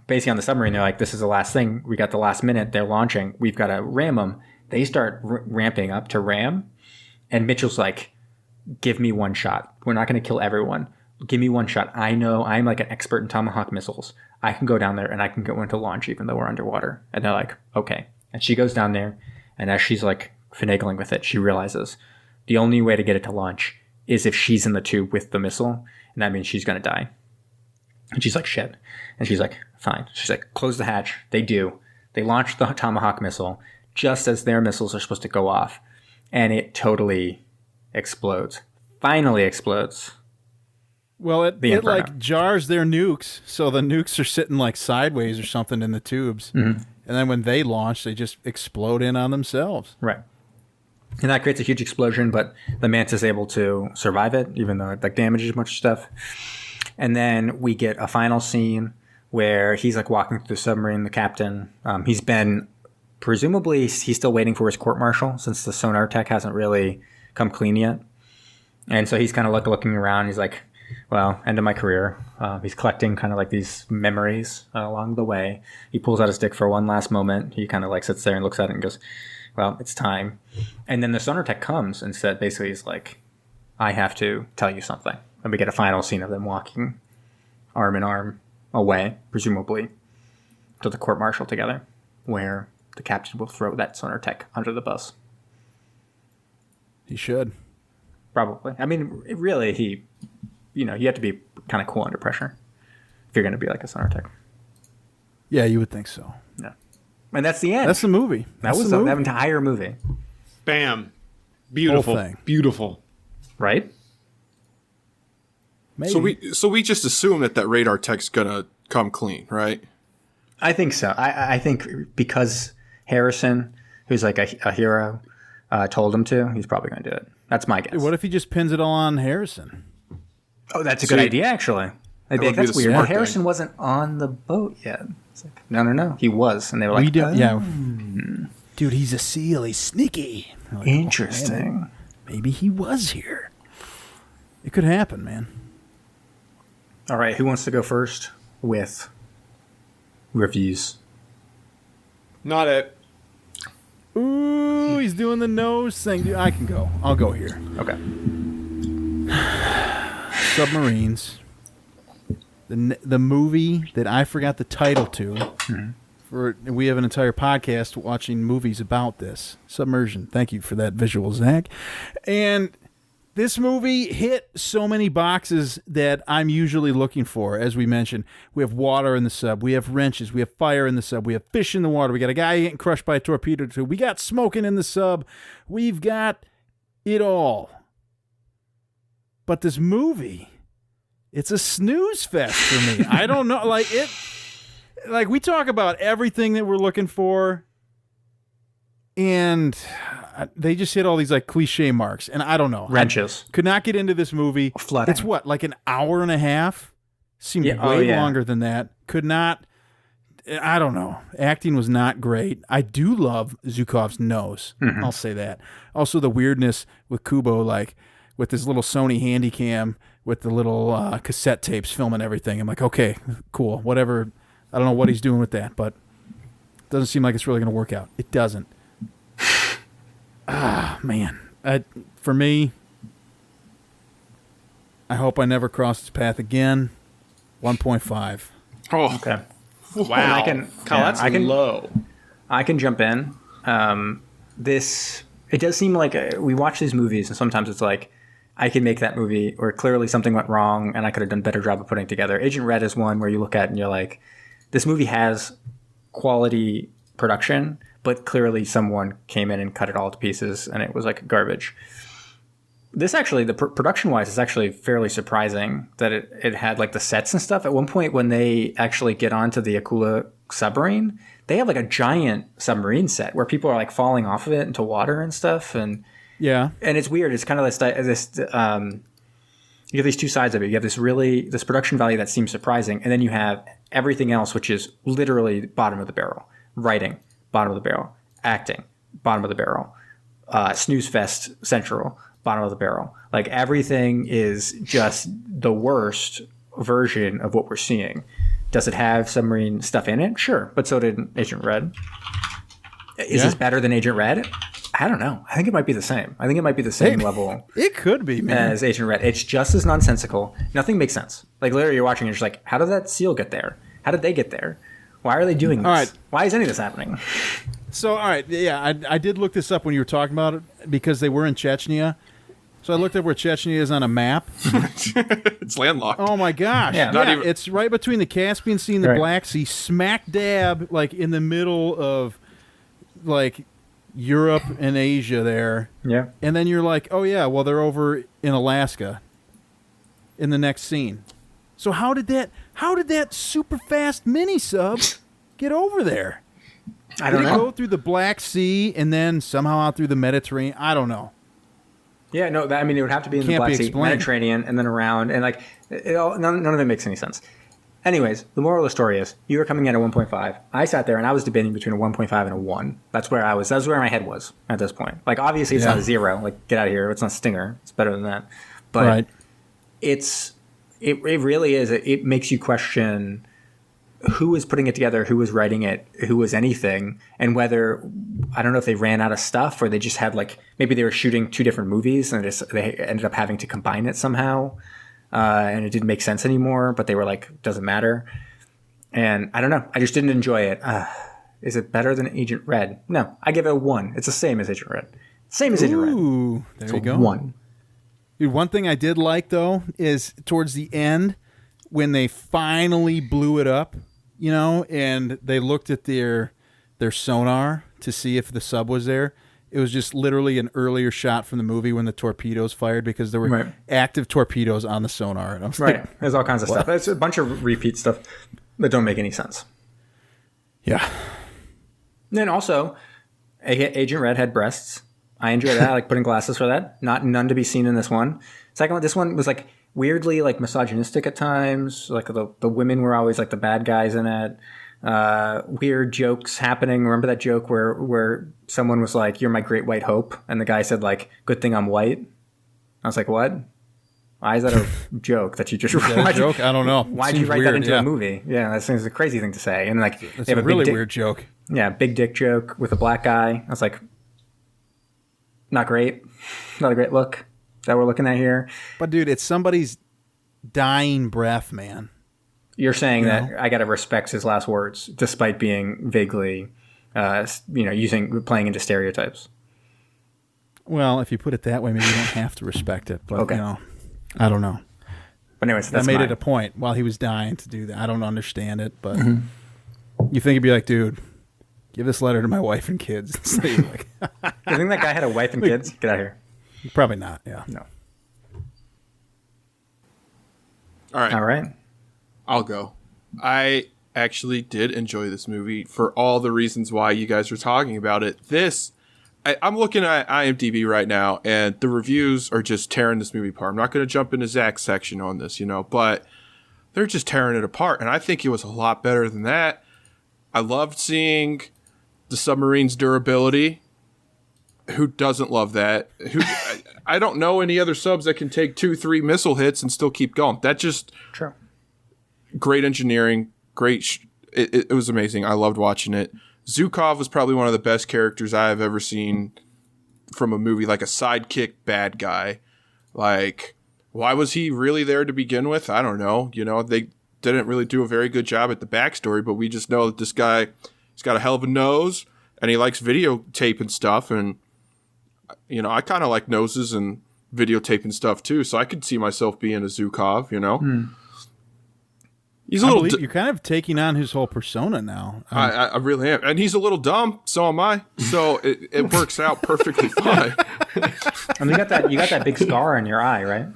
basically on the submarine, they're like, this is the last thing. We got the last minute. They're launching. We've got to ram them. They start ramping up to ram. And Mitchell's like, give me one shot. We're not going to kill everyone. Give me one shot. I know I'm like an expert in Tomahawk missiles. I can go down there and I can go into launch even though we're underwater. And they're like, okay. And she goes down there, and as she's like finagling with it, she realizes the only way to get it to launch is if she's in the tube with the missile, and that means she's going to die. And she's like, shit. And she's like, fine. She's like, close the hatch. They do. They launch the Tomahawk missile just as their missiles are supposed to go off. And it totally explodes. Finally explodes. Well, it like jars their nukes, so the nukes are sitting like sideways or something in the tubes. Mm-hmm. And then when they launch, they just explode in on themselves. Right. And that creates a huge explosion, but the Mantis is able to survive it, even though it like damages a bunch of stuff. And then we get a final scene where he's like walking through the submarine, the captain. He's been, presumably, he's still waiting for his court-martial since the sonar tech hasn't really come clean yet. And so he's kind of like looking around. He's like, well, end of my career. He's collecting kind of like these memories along the way. He pulls out his stick for one last moment. He kind of like sits there and looks at it and goes, well, it's time. And then the sonar tech comes and said, basically, he's like, I have to tell you something. And we get a final scene of them walking arm in arm away, presumably, to the court-martial together, where the captain will throw that sonar tech under the bus. He should. Probably. I mean, really, you have to be kind of cool under pressure if you're going to be like a sonar tech. Yeah, you would think so. Yeah. And that's the end. That's the movie. That was the entire movie. Bam. Beautiful. Whole thing. Beautiful. Right? Maybe. So we just assume that radar tech's going to come clean, right? I think so. I think because Harrison, who's like a hero, told him to, he's probably going to do it. That's my guess. What if he just pins it all on Harrison? Oh, that's a good idea, actually. I'd be like, that's weird. Well, Harrison wasn't on the boat yet. It's like, no. He was. And they were like, yeah. Dude, he's a SEAL. He's sneaky. Like, interesting. Maybe he was here. It could happen, man. All right. Who wants to go first with reviews? Not it. Ooh, he's doing the nose thing. Dude, I can go. I'll go here. Okay. Submarines. The movie that I forgot the title to. Mm-hmm. We have an entire podcast watching movies about this. Submersion. Thank you for that visual, Zach. And this movie hit so many boxes that I'm usually looking for. As we mentioned, we have water in the sub. We have wrenches. We have fire in the sub. We have fish in the water. We got a guy getting crushed by a torpedo tube. We got smoking in the sub. We've got it all. But this movie, it's a snooze fest for me. I don't know. Like, like we talk about everything that we're looking for, and they just hit all these like cliche marks, and I don't know. Wrenches. I could not get into this movie. Flooding. It's what, like an hour and a half? Seemed way longer than that. Could not. I don't know. Acting was not great. I do love Zhukov's nose. Mm-hmm. I'll say that. Also, the weirdness with Kubo, like with his little Sony Handycam with the little cassette tapes filming everything. I'm like, okay, cool, whatever. I don't know what he's doing with that, but it doesn't seem like it's really going to work out. It doesn't. Man. For me, I hope I never cross this path again. 1.5. Oh, okay. Wow. That's low. I can jump in. It does seem like we watch these movies, and sometimes it's like, I can make that movie, or clearly something went wrong, and I could have done a better job of putting it together. Agent Red is one where you look at it and you're like, this movie has quality production, but clearly someone came in and cut it all to pieces, and it was like garbage. This actually, the production-wise, is actually fairly surprising that it had like the sets and stuff. At one point, when they actually get onto the Akula submarine, they have like a giant submarine set where people are like falling off of it into water and stuff. And yeah, and it's weird. It's kind of this you have these two sides of it. You have this production value that seems surprising, and then you have everything else, which is literally bottom of the barrel. Writing, bottom of the barrel. Acting, bottom of the barrel. Snooze fest central. Bottom of the barrel. Like everything is just the worst version of what we're seeing. Does it have submarine stuff in it? Sure, but so did Agent Red. Is this better than Agent Red? I don't know. I think it might be the same. I think it might be the same level. It could be, man. As Agent Red. It's just as nonsensical. Nothing makes sense. Like literally, you're watching, and you're just like, how did that seal get there? How did they get there? Why are they doing this? All right. Why is any of this happening? So, all right, yeah, I did look this up when you were talking about it because they were in Chechnya. So I looked up where Chechnya is on a map. It's landlocked. Oh my gosh! Yeah, it's right between the Caspian Sea and the Black Sea, smack dab, like in the middle of like Europe and Asia there. Yeah. And then you're like, oh yeah, well they're over in Alaska. In the next scene. So how did that super fast mini sub get over there? I don't know. Did it go through the Black Sea and then somehow out through the Mediterranean? I don't know. Yeah, no, it would have to be in the Black Sea, Mediterranean, and then around, and like, none of it makes any sense. Anyways, the moral of the story is, you were coming in at 1.5. I sat there and I was debating between a 1.5 and a 1. That's where I was. That's where my head was at this point. Like, obviously, it's not a 0. Like, get out of here. It's not Stinger. It's better than that. But it really is. It makes you question who was putting it together, who was writing it, who was anything, and whether, I don't know if they ran out of stuff or they just had like, maybe they were shooting 2 different movies and they ended up having to combine it somehow. And it didn't make sense anymore, but they were like, doesn't matter. And I don't know. I just didn't enjoy it. Is it better than Agent Red? No, I give it a 1. It's the same as Agent Red. Same as Agent Red. Ooh, there you go. 1. Dude, one thing I did like, though, is towards the end, when they finally blew it up, you know, and they looked at their sonar to see if the sub was there. It was just literally an earlier shot from the movie when the torpedoes fired because there were active torpedoes on the sonar. And I was like, there's all kinds of stuff. It's a bunch of repeat stuff that don't make any sense. Yeah. And then also, Agent Red had breasts. I enjoyed that. I like putting glasses for that. None to be seen in this one. Second one, this one was like weirdly like misogynistic at times. Like the women were always like the bad guys in it. Weird jokes happening. Remember that joke where someone was like, "You're my great white hope," and the guy said like, "Good thing I'm white." I was like, "What? Why is that a joke that you just wrote?" Joke? I don't know. Why'd you write that into a movie? Yeah, that seems a crazy thing to say. And like, it's a really weird joke. Yeah, big dick joke with a black guy. I was like, not great. Not a great look that we're looking at here. But dude, it's somebody's dying breath, man. You're saying that I got to respect his last words, despite being vaguely, playing into stereotypes. Well, if you put it that way, maybe you don't have to respect it. But, I don't know. But anyways, that made it a point while he was dying to do that. I don't understand it, but you think it'd be like, dude, give this letter to my wife and kids. So you're like, you think that guy had a wife and kids? Get out of here. Probably not, yeah. No. All right. All right. I'll go. I actually did enjoy this movie for all the reasons why you guys were talking about it. I'm looking at IMDb right now, and the reviews are just tearing this movie apart. I'm not going to jump into Zach's section on this, but they're just tearing it apart. And I think it was a lot better than that. I loved seeing the submarine's durability. Who doesn't love that? I don't know any other subs that can take 2-3 missile hits and still keep going. That just true. Great engineering, it was amazing. I loved watching it. Zhukov was probably one of the best characters I have ever seen from a movie, like a sidekick bad guy. Like, why was he really there to begin with? I don't know. They didn't really do a very good job at the backstory, but we just know that this guy, he's got a hell of a nose, and he likes videotape and stuff, and I kind of like noses and videotape and stuff too, so I could see myself being a Zhukov, He's a little. You're kind of taking on his whole persona now. I really am, and he's a little dumb. So am I. So it works out perfectly fine. And you got that big scar in your eye, right?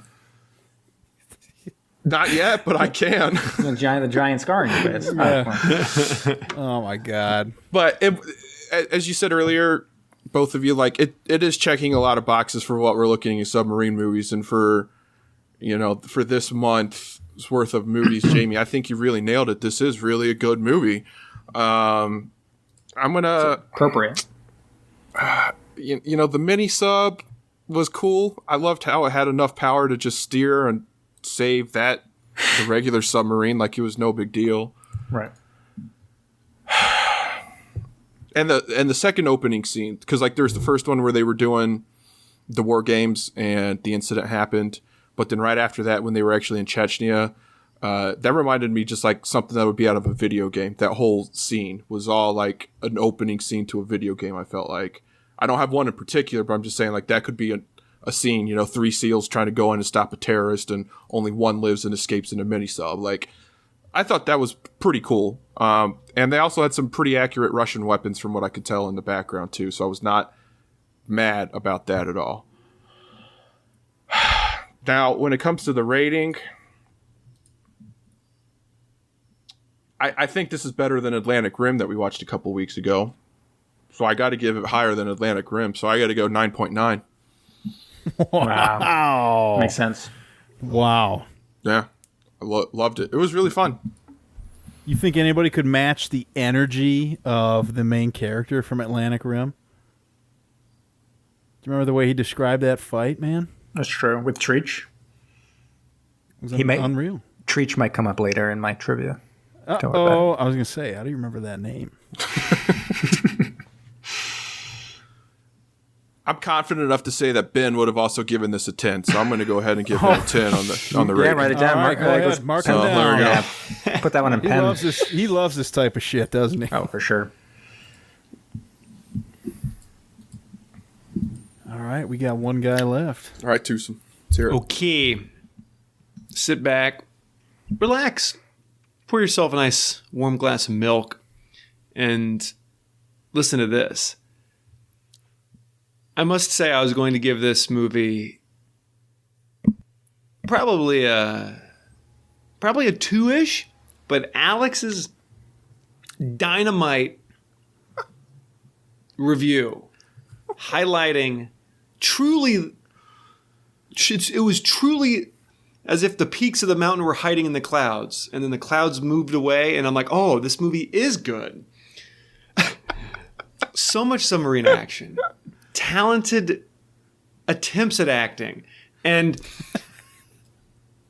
Not yet, but I can. The giant scar in your face. Yeah. Oh my god! But as you said earlier, both of you, like it is checking a lot of boxes for what we're looking at submarine movies, and for this month's worth of movies, Jamie, I think you really nailed it. This is really a good movie. I'm gonna appropriate. The mini sub was cool. I loved how it had enough power to just steer and save the regular submarine like it was no big deal. Right. And the second opening scene, because like there's the first one where they were doing the war games and the incident happened, but then right after that, when they were actually in Chechnya, that reminded me just like something that would be out of a video game. That whole scene was all like an opening scene to a video game. I felt like I don't have one in particular, but I'm just saying like that could be a scene. 3 SEALs trying to go in and stop a terrorist, and only one lives and escapes in a mini sub. Like, I thought that was pretty cool. And they also had some pretty accurate Russian weapons from what I could tell in the background too. So I was not mad about that at all. Now, when it comes to the rating, I think this is better than Atlantic Rim that we watched a couple weeks ago. So I got to give it higher than Atlantic Rim. So I got to go 9.9. Wow. Makes sense. Wow. Yeah. I loved it. It was really fun. You think anybody could match the energy of the main character from Atlantic Rim? Do you remember the way he described that fight, man? That's true. With Treach. It was unreal. Treach might come up later in my trivia. I was going to say, how do you remember that name? I'm confident enough to say that Ben would have also given this a 10, so I'm going to go ahead and give him a 10 on the rating. Yeah, write it down. Right, mark it down. There we go. Yeah. Put that one in pen. He loves this type of shit, doesn't he? Oh, for sure. All right, we got one guy left. All right, twosome. Let's hear it. Okay. Sit back. Relax. Pour yourself a nice warm glass of milk and listen to this. I must say I was going to give this movie probably a 2-ish, but Alex's dynamite review highlighting it was truly as if the peaks of the mountain were hiding in the clouds, and then the clouds moved away, and I'm like, oh, this movie is good. So much submarine action. Talented attempts at acting. And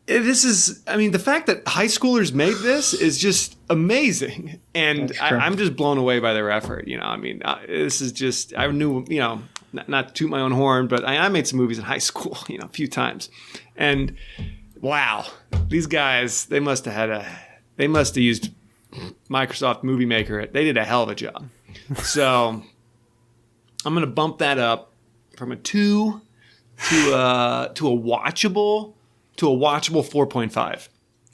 the fact that high schoolers made this is just amazing. And I'm just blown away by their effort. This is just, I knew, not to toot my own horn, but I made some movies in high school, a few times. And wow, these guys, they must have used Microsoft Movie Maker. They did a hell of a job. So I'm going to bump that up from a 2 to a watchable 4.5.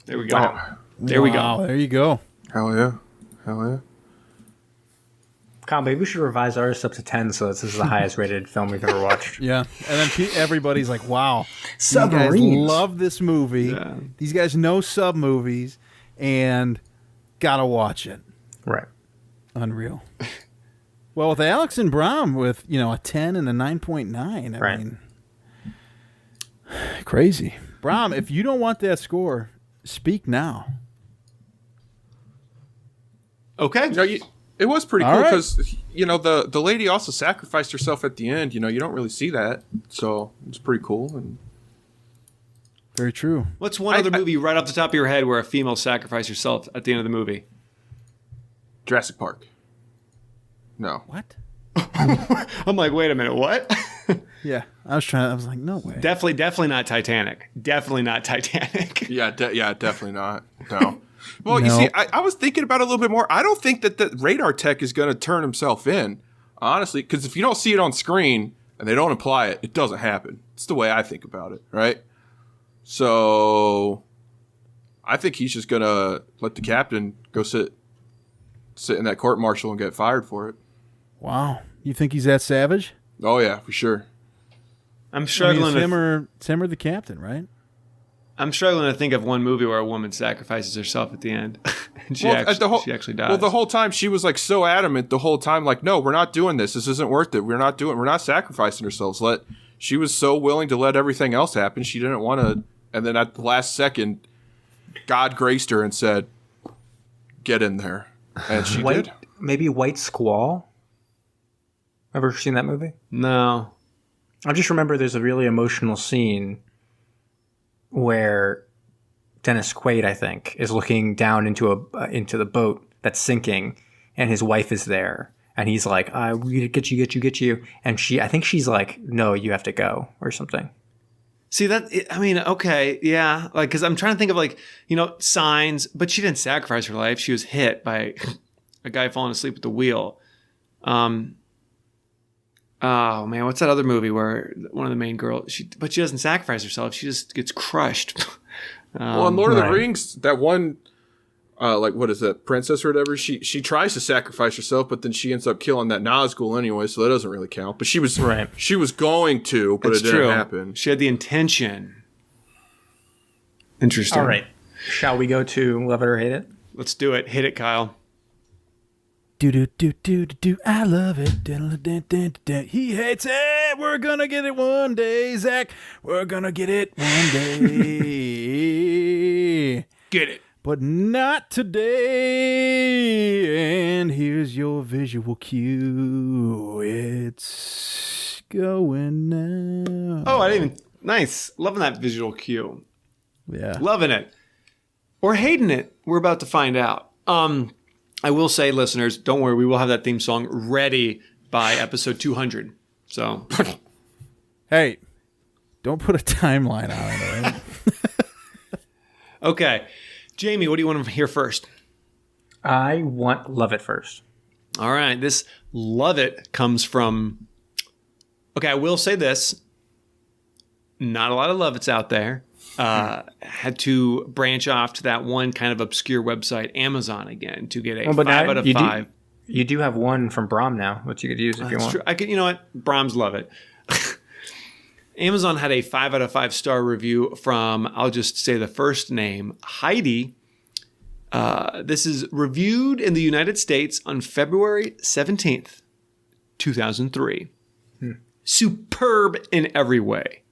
There we go. Wow. There we go. There you go. Hell yeah. Kyle, maybe we should revise ours up to 10 so this is the highest rated film we've ever watched. Yeah. And then everybody's like, wow. Submarines. These guys love this movie. Yeah. These guys know sub movies. And gotta watch it. Right. Unreal. Well, with Alex and Brom with, a 10 and a 9.9, I mean, crazy. Brom, if you don't want that score, speak now. Okay. It was pretty All cool right. because, the lady also sacrificed herself at the end. You don't really see that. So it's pretty cool. And Very true. What's one other movie right off the top of your head where a female sacrificed herself at the end of the movie? Jurassic Park. No. What? I'm like, wait a minute, what? Yeah, I was like, no way. Definitely not Titanic. Definitely not Titanic. Yeah, definitely not. No. Well, No. you see, I was thinking about it a little bit more. I don't think that the radar tech is going to turn himself in, honestly, because if you don't see it on screen and they don't apply it, it doesn't happen. It's the way I think about it, right? So I think he's just going to let the captain go sit in that court martial and get fired for it. Wow. You think he's that savage? Oh, yeah, for sure. I'm struggling. It's him or the captain, right? I'm struggling to think of one movie where a woman sacrifices herself at the end. And she actually dies. Well, the whole time she was like so adamant the whole time, like, no, we're not doing this. This isn't worth it. We're not sacrificing ourselves. She was so willing to let everything else happen. She didn't want to. And then at the last second, God graced her and said, get in there. And she did. Maybe White Squall. Ever seen that movie? No. I just remember there's a really emotional scene where Dennis Quaid, I think, is looking down into the boat that's sinking, and his wife is there, and he's like, "We get you," and I think she's like, "No, you have to go," or something. See that? I mean, okay, yeah. Like, because I'm trying to think of Signs, but she didn't sacrifice her life. She was hit by a guy falling asleep at the wheel. Oh man, what's that other movie where one of the main girls? She doesn't sacrifice herself. She just gets crushed. Well, in Lord of the Rings, that one, what is that, princess or whatever? She tries to sacrifice herself, but then she ends up killing that Nazgul anyway, so that doesn't really count. But she was going to, but it didn't happen. She had the intention. Interesting. All right, shall we go to Love It or Hate It? Let's do it. Hit it, Kyle. Do, I love it. He hates it. We're gonna get it one day, Zach. We're gonna get it one day. Get it. But not today. And here's your visual cue. It's going now. Oh, I didn't even. Nice. Loving that visual cue. Yeah. Loving it. Or hating it. We're about to find out. I will say, listeners, don't worry. We will have that theme song ready by episode 200. So, Hey, don't put a timeline on it, right? okay. Jamie, what do you want to hear first? I want Love It first. All right. This Love It comes from... Okay, I will say this. Not a lot of Love It's out there. Had to branch off to that one kind of obscure website, Amazon, again, to get a 5 out of 5. You do have one from Brom now, which you could use if you want. True. You know what? Brahms love it. Amazon had a 5 out of 5 star review from, I'll just say the first name, Heidi. This is reviewed in the United States on February 17th, 2003. Superb in every way.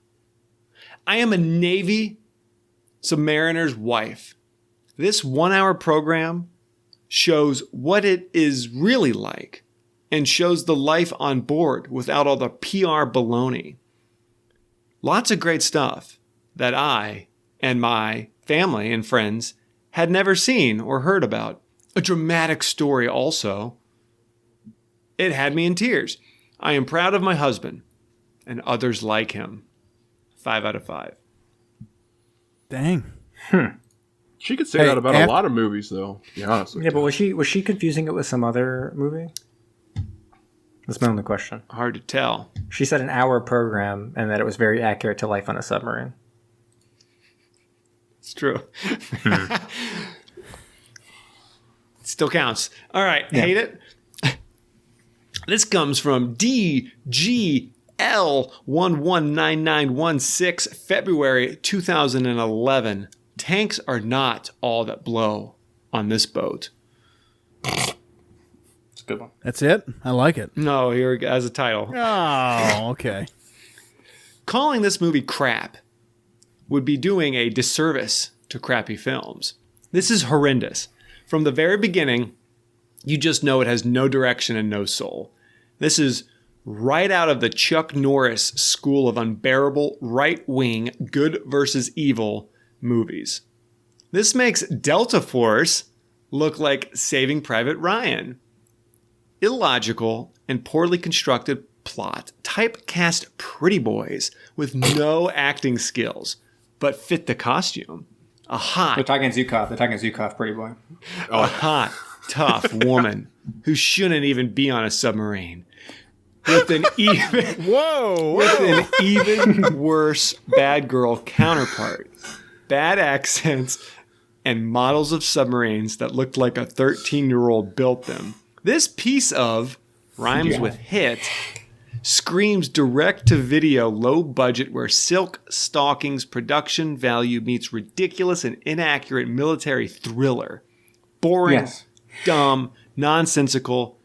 I am a Navy submariner's wife. This 1-hour program shows what it is really like and shows the life on board without all the PR baloney. Lots of great stuff that I and my family and friends had never seen or heard about. A dramatic story also. It had me in tears. I am proud of my husband and others like him. 5 out of 5. Dang. She could say that about a lot of movies, though. To be honest. Yeah, but was she confusing it with some other movie? That's my only question. Hard to tell. She said an hour program and that it was very accurate to life on a submarine. It's true. Still counts. All right. Yeah. Hate it? This comes from DGL119916, February 2011. Tanks are not all that blow on this boat. It's a good one. That's it? I like it. No, here as a title. Oh, okay. Calling this movie crap would be doing a disservice to crappy films. This is horrendous. From the very beginning, you just know it has no direction and no soul. This is right out of the Chuck Norris school of unbearable right-wing good versus evil movies. This makes Delta Force look like Saving Private Ryan. Illogical and poorly constructed plot typecast pretty boys with no acting skills, but fit the costume. They're talking Zukov, pretty boy. A hot, tough woman who shouldn't even be on a submarine. With an even worse bad girl counterpart. Bad accents and models of submarines that looked like a 13-year-old built them. This piece of rhymes with hit screams direct-to-video low budget where Silk Stalking's production value meets ridiculous and inaccurate military thriller. Boring, dumb, nonsensical,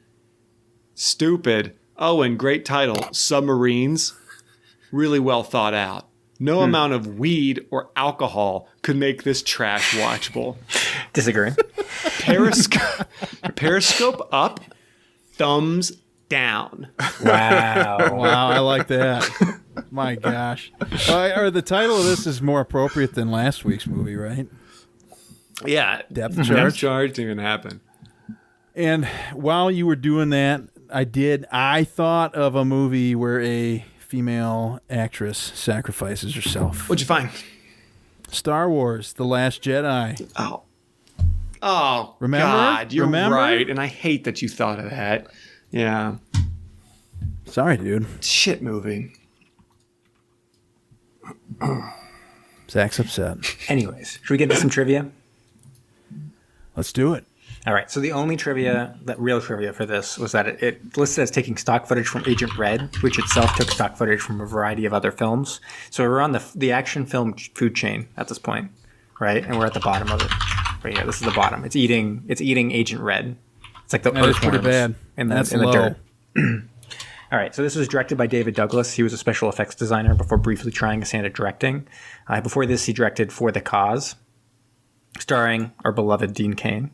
stupid. Oh, and great title, Submarines. Really well thought out. No amount of weed or alcohol could make this trash watchable. Disagree. Periscope up, thumbs down. Wow. Wow, I like that. My gosh. Or the title of this is more appropriate than last week's movie, right? Yeah. Depth Depth charge. charge didn't even happen. And while you were doing that, I thought of a movie where a female actress sacrifices herself. What'd you find? Star Wars: The Last Jedi. Oh, remember? God, you're Remember? right. And I hate that you thought of that. Yeah. Sorry, dude. Shit movie. Zach's upset. Anyways, should we get into some trivia? Let's do it. All right. So the only real trivia for this was that it listed as taking stock footage from Agent Red, which itself took stock footage from a variety of other films. So we're on the action film food chain at this point, right? And we're at the bottom of it. Right here. This is the bottom. It's eating Agent Red. It's like the That is pretty bad. That's in the low. dirt. All right, so this was directed by David Douglas. He was a special effects designer before briefly trying his hand at directing. Before this, he directed For the Cause, starring our beloved Dean Cain.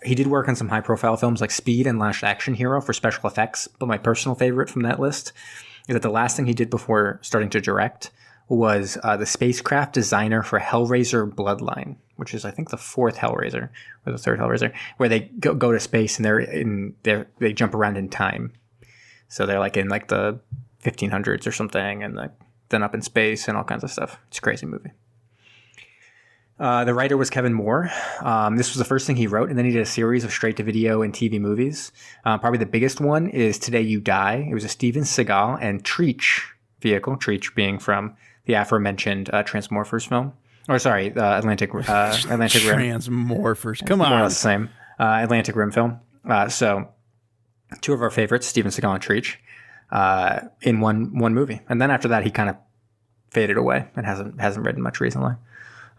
He did work on some high-profile films like Speed and Last Action Hero for special effects, but my personal favorite from that list is that the last thing he did before starting to direct was the spacecraft designer for Hellraiser Bloodline, which is, I think, the fourth Hellraiser or the third Hellraiser, where they go to space and they jump around in time. So they're like in like the 1500s or something, and then up in space and all kinds of stuff. It's a crazy movie. The writer was Kevin Moore. This was the first thing he wrote, and then he did a series of straight-to-video and TV movies. Probably the biggest one is Today You Die. It was a Steven Seagal and Treach vehicle, Treach being from the aforementioned Transmorphers film. Or sorry, Atlantic Rim. Transmorphers. Come More or on. less the same. Atlantic Rim film. So two of our favorites, Steven Seagal and Treach, in one movie. And then after that, he kind of faded away and hasn't written much recently.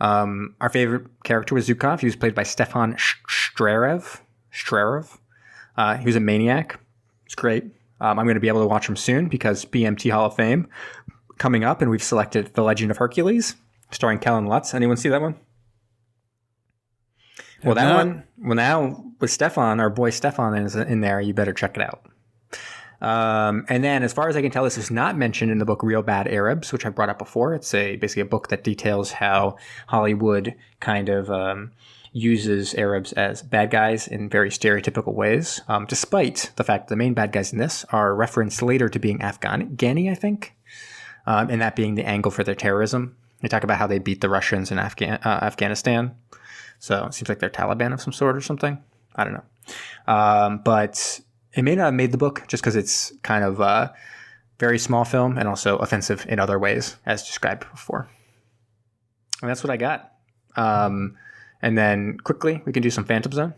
Our favorite character was Zukov. He was played by Stefan Strerev. He was a maniac. It's great. I'm going to be able to watch him soon because BMT Hall of Fame coming up, and we've selected The Legend of Hercules, starring Kellen Lutz. Anyone see that one? Well, that one. Well, now with Stefan, our boy Stefan is in there. You better check it out. And then, as far as I can tell, this is not mentioned in the book Real Bad Arabs, which I brought up before. It's basically a book that details how Hollywood kind of uses Arabs as bad guys in very stereotypical ways, despite the fact that the main bad guys in this are referenced later to being Afghani, I think, and that being the angle for their terrorism. They talk about how they beat the Russians in Afghanistan. So it seems like they're Taliban of some sort or something. I don't know. But it may not have made the book just because it's kind of a very small film and also offensive in other ways, as described before. And that's what I got. And then quickly, we can do some Phantom Zone.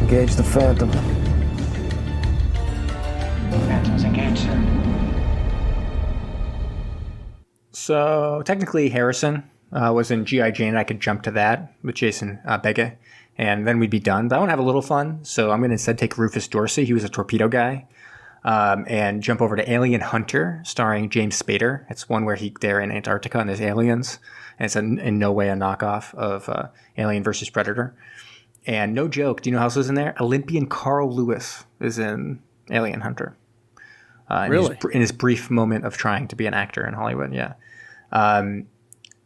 Engage the Phantom. Phantoms engaged, sir. So technically Harrison was in G.I. Jane. I could jump to that with Jason Beghe, and then we'd be done. But I want to have a little fun, so I'm going to instead take Rufus Dorsey. He was a torpedo guy. And jump over to Alien Hunter, starring James Spader. It's one where they're in Antarctica and there's aliens. And it's in no way a knockoff of Alien versus Predator. And no joke, do you know who else is in there? Olympian Carl Lewis is in Alien Hunter. Really? In his brief moment of trying to be an actor in Hollywood, yeah.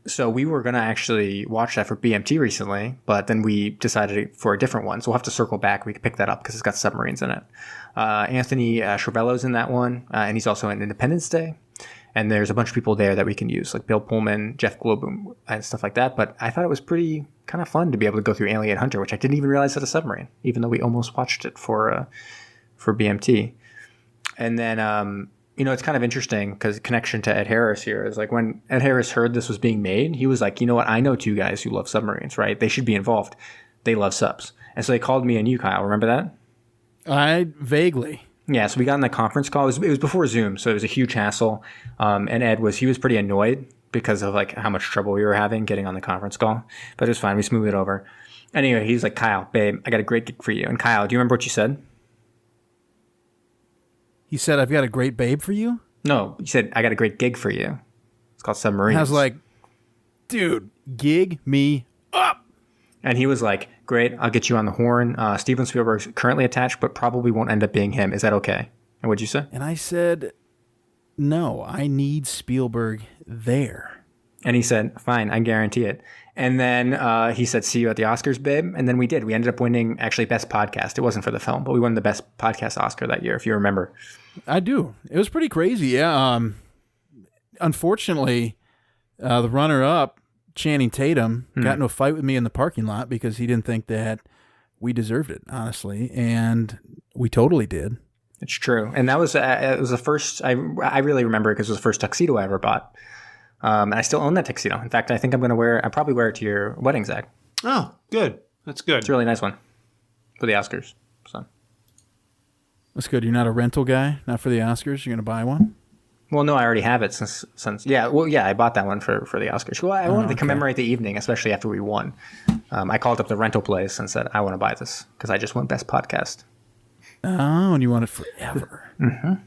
So we were going to actually watch that for BMT recently, but then we decided for a different one. So we'll have to circle back. We can pick that up because it's got submarines in it. Anthony Schiavello's in that one, and he's also in Independence Day. And there's a bunch of people there that we can use, like Bill Pullman, Jeff Goldblum, and stuff like that. But I thought it was pretty kind of fun to be able to go through Alien Hunter, which I didn't even realize had a submarine, even though we almost watched it for BMT. And then, it's kind of interesting because connection to Ed Harris here is like when Ed Harris heard this was being made, he was like, you know what? I know two guys who love submarines, right? They should be involved. They love subs. And so they called me and you, Kyle. Remember that? I vaguely. Yeah, so we got in the conference call. It was before Zoom, so it was a huge hassle. And Ed was pretty annoyed because of like how much trouble we were having getting on the conference call. But it was fine. We smoothed it over. Anyway, he's like, Kyle, babe, I got a great gig for you. And Kyle, do you remember what you said? He said, I've got a great babe for you? No, you said, I got a great gig for you. It's called Submarines. I was like, dude, gig me up. And he was like, great, I'll get you on the horn. Steven Spielberg's currently attached, but probably won't end up being him. Is that okay? And what'd you say? And I said, no, I need Spielberg there. And he said, fine, I guarantee it. And then he said, see you at the Oscars, babe. And then we did. We ended up winning, actually, Best Podcast. It wasn't for the film, but we won the Best Podcast Oscar that year, if you remember. I do. It was pretty crazy, yeah. Unfortunately, the runner-up, Channing Tatum, got into a fight with me in the parking lot because he didn't think that we deserved it, honestly. And we totally did. It's true. And that was it was the first, I really remember it because it was the first tuxedo I ever bought. And I still own that tuxedo. In fact, I think I'll probably wear it to your wedding, Zach. Oh, good. That's good. It's a really nice one for the Oscars. So That's good. You're not a rental guy, not for the Oscars. You're going to buy one? Well, no, I already have it since I bought that one for the Oscars. Well, I wanted to commemorate the evening, especially after we won. I called up the rental place and said, I want to buy this because I just won Best Podcast. Oh, and you want it forever. Mm-hmm. Well,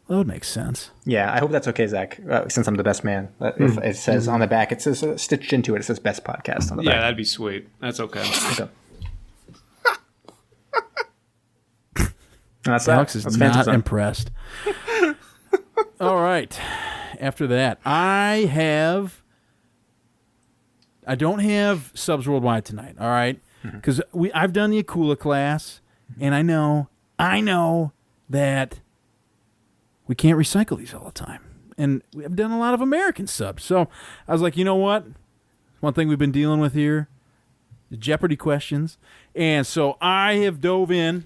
that would make sense. Yeah, I hope that's okay, Zach, since I'm the best man. If it says on the back, it says stitched into it, it says Best Podcast on the back. Yeah, that'd be sweet. That's okay. That's Alex is not impressed. All right. After that, I don't have Subs Worldwide tonight, all right? Because I've done the Akula class, and I know that we can't recycle these all the time. And we've done a lot of American subs. So I was like, you know what? One thing we've been dealing with here, the Jeopardy questions. And so I have dove in,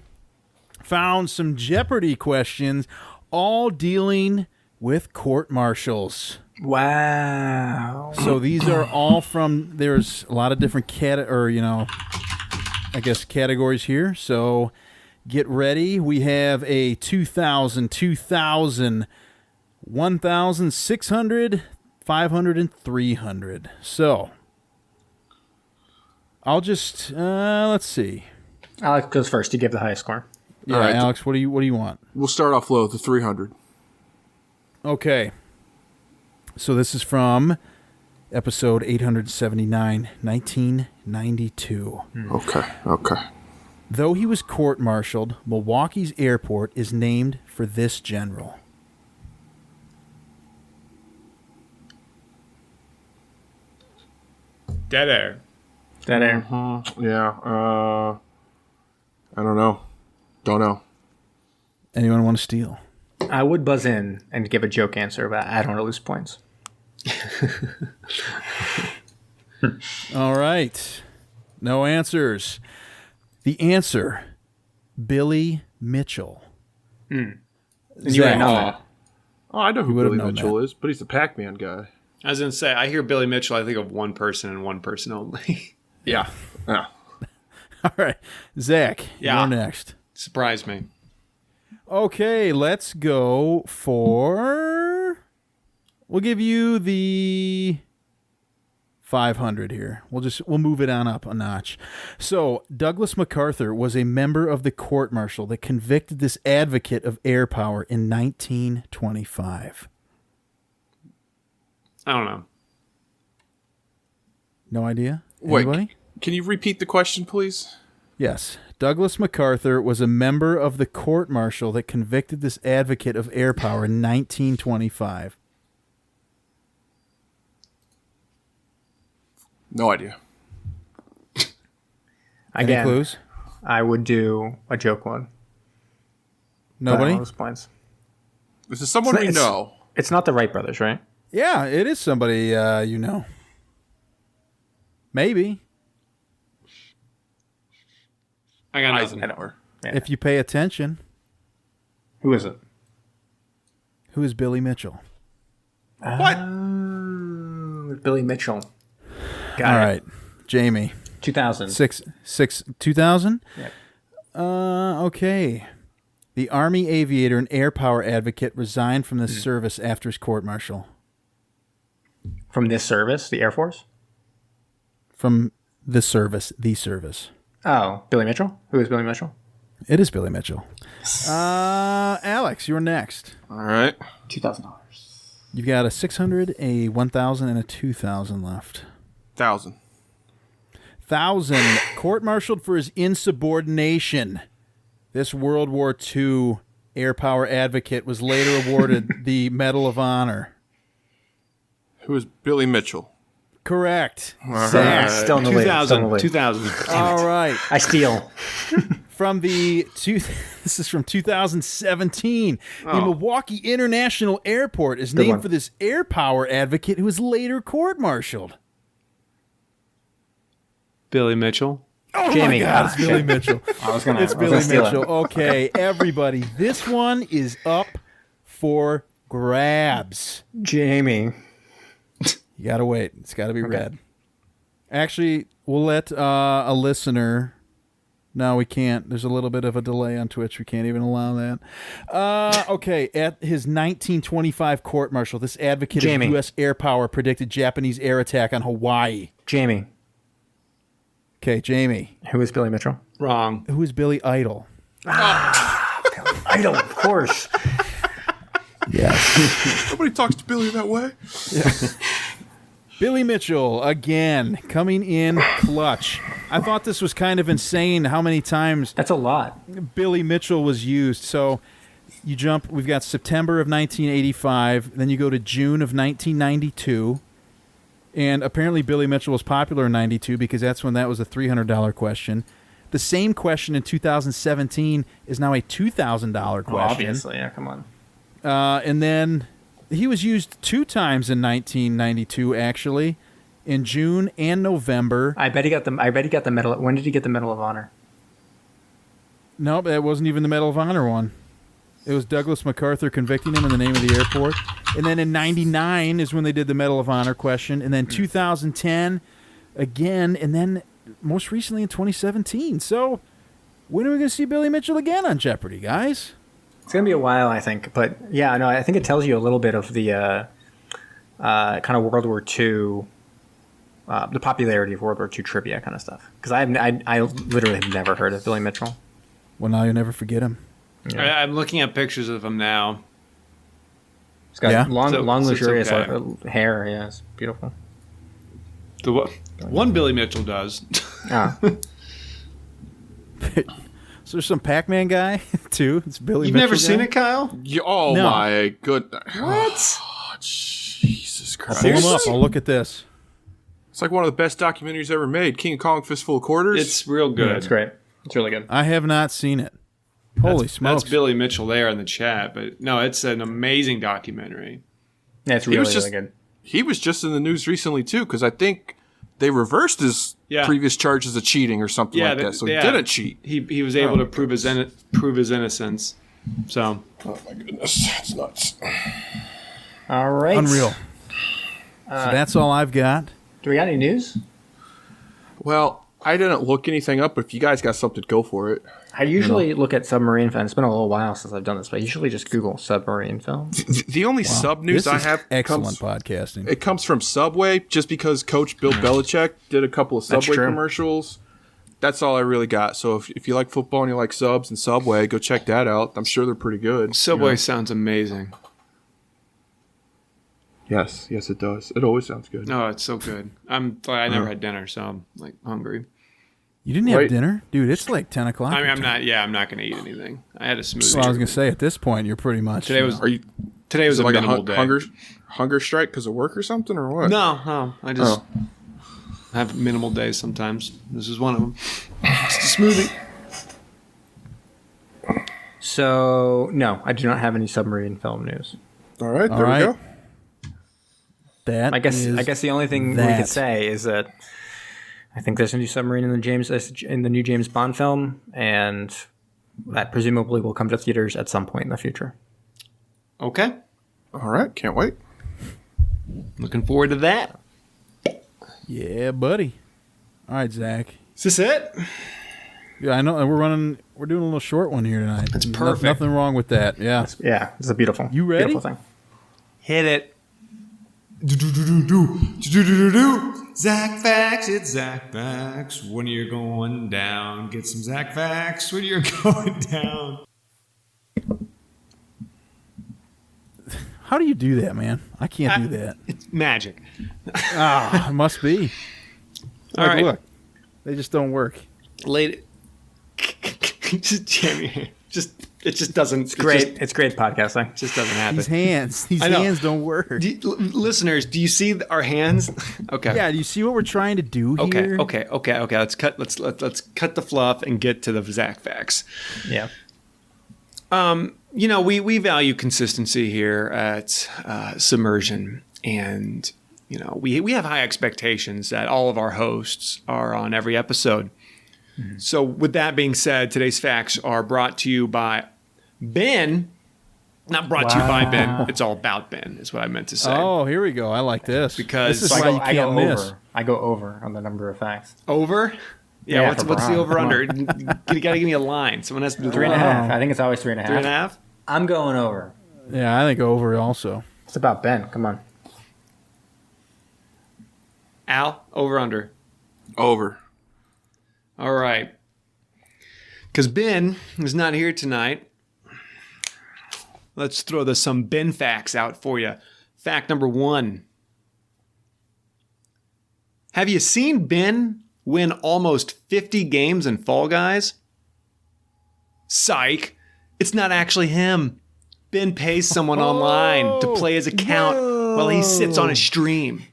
found some Jeopardy questions, all dealing with court-martials. Wow. So these are all from, there's a lot of different categories here. So get ready. We have a 2,000, 2,000, 1,600, 500, and 300. So I'll just, let's see. Alex goes first. You give the highest score. Yeah, all right. Alex, what do you want? We'll start off low, the 300. Okay. So this is from episode 879, 1992. Okay. Though he was court-martialed, Milwaukee's airport is named for this general. Dead air. Yeah. I don't know. Anyone want to steal? I would buzz in and give a joke answer, but I don't want to lose points. All right. No answers. The answer, Billy Mitchell. You would have known that. Oh, I know who would've Billy known Mitchell that. is, but he's the Pac-Man guy. I was going to say, I hear Billy Mitchell, I think of one person and one person only. Yeah. All right. Zach, Yeah. you're next. Surprised me. Okay, let's go for We'll give you the 500 here. We'll move it on up a notch. So Douglas MacArthur was a member of the court-martial that convicted this advocate of air power in 1925. I don't know. No idea? Wait, Anybody? can you repeat the question, please? Yes. Douglas MacArthur was a member of the court-martial that convicted this advocate of air power in 1925. No idea. Any Again, clues? I would do a joke one. Nobody? Those points. This is someone we know. It's not the Wright brothers, right? Yeah, it is somebody you know. Maybe. I got nothing. Eisenhower. Yeah. If you pay attention. Who is it? Who is Billy Mitchell? What? Billy Mitchell. All right, Jamie. 2000. 2000? Yep. Okay. The Army aviator and air power advocate resigned from the service after his court-martial. From this service, the Air Force? From the service. Oh, Billy Mitchell? Who is Billy Mitchell? It is Billy Mitchell. Alex, you're next. All right. $2,000. You've got a 600, a 1,000, and a 2,000 left. 1,000. 1,000. Court-martialed for his insubordination. This World War II air power advocate was later awarded the Medal of Honor. Who is Billy Mitchell? Correct. Still in the lead. Still in the lead. 2000. All right. I steal. This is from 2017. The Milwaukee International Airport is Good named one. for this air power advocate who was later court-martialed. Billy Mitchell. Oh Jamie. my God, it's Billy Mitchell. It's Billy steal Mitchell. it. Okay, everybody, this one is up for grabs. Jamie. You gotta wait. It's gotta be red. Actually, we'll let a listener. No, we can't. There's a little bit of a delay on Twitch. We can't even allow that. Okay, at his 1925 court-martial, this advocate Jamie. of U.S. air power predicted Japanese air attack on Hawaii. Jamie. Okay, Jamie. Who is Billy Mitchell? Wrong. Who is Billy Idol? Idol, of course. Yes. Nobody talks to Billy that way. Billy Mitchell, again, coming in clutch. I thought this was kind of insane how many times That's a lot. Billy Mitchell was used. So you jump, we've got September of 1985, then you go to June of 1992, and apparently Billy Mitchell was popular in 92 because that's when that was a $300 question. The same question in 2017 is now a $2,000 question. Obviously, yeah, come on. And then he was used 2 times in 1992, actually, in June and November. I bet he got the medal. When did he get the Medal of Honor? Nope, that wasn't even the Medal of Honor one. It was Douglas MacArthur convicting him in the name of the airport. And then in 99 is when they did the Medal of Honor question. And then 2010 again. And then most recently in 2017. So when are we going to see Billy Mitchell again on Jeopardy, guys? It's going to be a while, I think. But, yeah, no, I think it tells you a little bit of the kind of World War II, the popularity of World War II trivia kind of stuff. Because I literally have never heard of Billy Mitchell. Well, now you'll never forget him. Yeah. I'm looking at pictures of him now. He's got Yeah? long, So luxurious it's okay. hair. Yeah, it's beautiful. The one Billy Mitchell does. Ah. So there's some Pac-Man guy, too. It's Billy You've Mitchell never seen guy. it, Kyle? Oh, No. my goodness. What? Oh, Jesus Christ. Pull him up. I'll look at this. It's like one of the best documentaries ever made. King Kong Fistful of Quarters. It's real good. Yeah, it's great. It's really good. I have not seen it. Holy smokes. That's Billy Mitchell there in the chat. But no, it's an amazing documentary. Yeah, it's He really, was just- really good. He was just in the news recently, too, because I think they reversed his previous charges of cheating or something like that. So he didn't cheat. He was able to prove his innocence. So Oh, my goodness. That's nuts. All right. Unreal. So that's all I've got. Do we got any news? Well, I didn't look anything up, but if you guys got something, go for it. I usually look at submarine film. It's been a little while since I've done this, but I usually just Google submarine film. The only sub news I have excellent podcasting. It comes from Subway, just because Coach Bill Belichick did a couple of Subway commercials. That's all I really got. So if you like football and you like subs and Subway, go check that out. I'm sure they're pretty good. Subway sounds amazing. Yes, it does. It always sounds good. No, it's so good. I never had dinner, so I'm like hungry. You didn't have dinner? Dude, it's like 10 o'clock. I mean, I'm not going to eat anything. I had a smoothie. Well, I was going to say, at this point, you're pretty much... Today was a like minimal day. Hunger strike because of work or something, or what? No. I just have minimal days sometimes. This is one of them. Just a smoothie. So, no, I do not have any submarine film news. All right, there we go. I guess the only thing we could say is that I think there's a new submarine in the new James Bond film, and that presumably will come to theaters at some point in the future. Okay. All right, can't wait. Looking forward to that. Yeah, buddy. All right, Zach. Is this it? Yeah, I know. We're doing a little short one here tonight. That's perfect. Nothing wrong with that. Yeah. Yeah, it's a beautiful. You ready? Beautiful thing. Hit it. Zach Facts, it's Zach Facts. When you're going down, get some Zach Facts when you're going down. How do you do that, man? I can't do that. It's magic. It must be. All right. Look, they just don't work. Late. Just jam your hand. It just doesn't. It's great. It's great podcasting. It just doesn't happen. These hands don't work. Listeners, do you see our hands? Okay. Yeah. Do you see what we're trying to do here? Okay. Let's cut the fluff and get to the Zach Facts. Yeah. We value consistency here at Submersion, and we have high expectations that all of our hosts are on every episode. Mm-hmm. So with that being said, today's facts are brought to you by Ben. Not brought to you by Ben. It's all about Ben, is what I meant to say. Oh, here we go. I like this. Because this is why you can't miss. I go over on the number of facts. Over? Yeah, what's the over-under? You got to give me a line. Someone has to do 3.5. I think it's always 3.5. 3.5? I'm going over. Yeah, I think over also. It's about Ben. Come on. Al, over-under? Over. All right. Because Ben is not here tonight, let's throw some Ben facts out for you. Fact number 1. Have you seen Ben win almost 50 games in Fall Guys? Psych. It's not actually him. Ben pays someone online to play his account while he sits on a stream.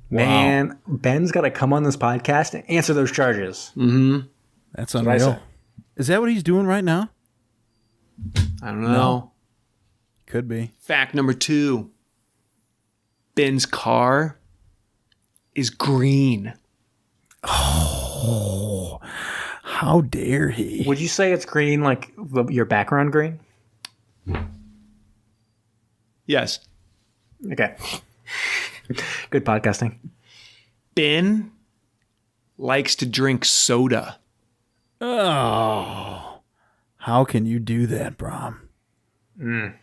Man, Ben's got to come on this podcast and answer those charges. Mm-hmm. That's unreal. Is that what he's doing right now? I don't know. No. Could be. Fact number 2. Ben's car is green. Oh, how dare he? Would you say it's green like your background green? Yes. Okay. Good podcasting. Ben likes to drink soda. Oh, how can you do that, Brom? I'm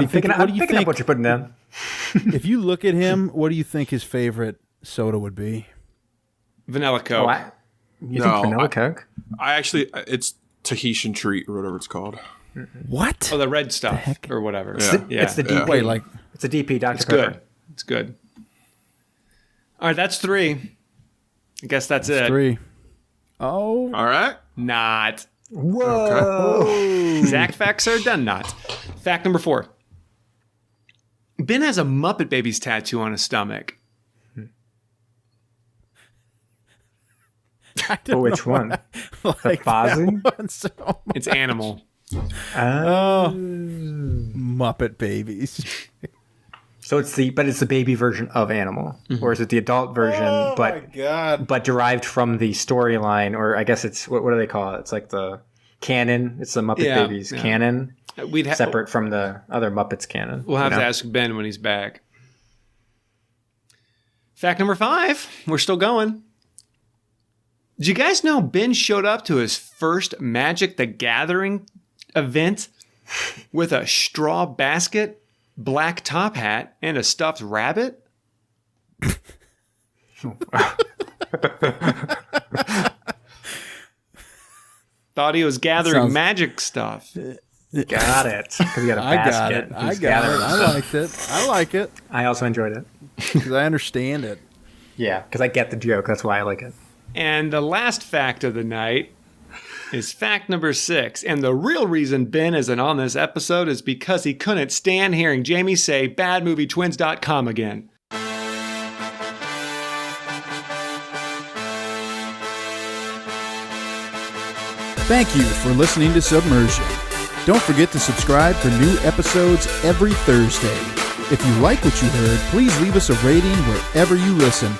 picking up what you're putting down. If you look at him, what do you think his favorite soda would be? Vanilla Coke. You think vanilla Coke? It's Tahitian Treat or whatever it's called. What? Oh, the red stuff or whatever. It's the DP. Wait, like it's a DP. Dr. It's Pepper. good. It's good. All right, that's 3. I guess that's it. 3. Oh, All right. Not. Whoa. Okay. Zach facts are done. Not. Fact number 4. Ben has a Muppet Babies tattoo on his stomach. Which one? The Fozzie? So It's animal. Muppet Babies. So it's the baby version of Animal, or is it the adult version? But derived from the storyline, or I guess it's what do they call it? It's like the canon. It's the Muppet Babies canon, separate from the other Muppets canon. We'll have to ask Ben when he's back. Fact number 5. We're still going. Did you guys know Ben showed up to his first Magic the Gathering event with a straw basket, black top hat, and a stuffed rabbit? Thought he was gathering magic stuff. Got it. Because he got a basket. I got it. I liked it. I like it. I also enjoyed it. Because I understand it. Yeah, because I get the joke. That's why I like it. And the last fact of the night is fact number 6. And the real reason Ben isn't on this episode is because he couldn't stand hearing Jamie say badmovietwins.com again. Thank you for listening to Submersion. Don't forget to subscribe for new episodes every Thursday. If you like what you heard, please leave us a rating wherever you listen.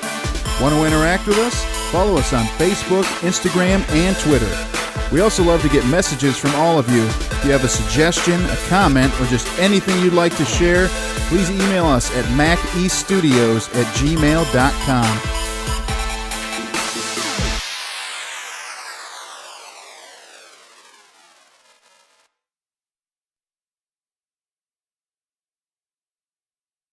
Want to interact with us? Follow us on Facebook, Instagram, and Twitter. We also love to get messages from all of you. If you have a suggestion, a comment, or just anything you'd like to share, please email us at macestudios@gmail.com.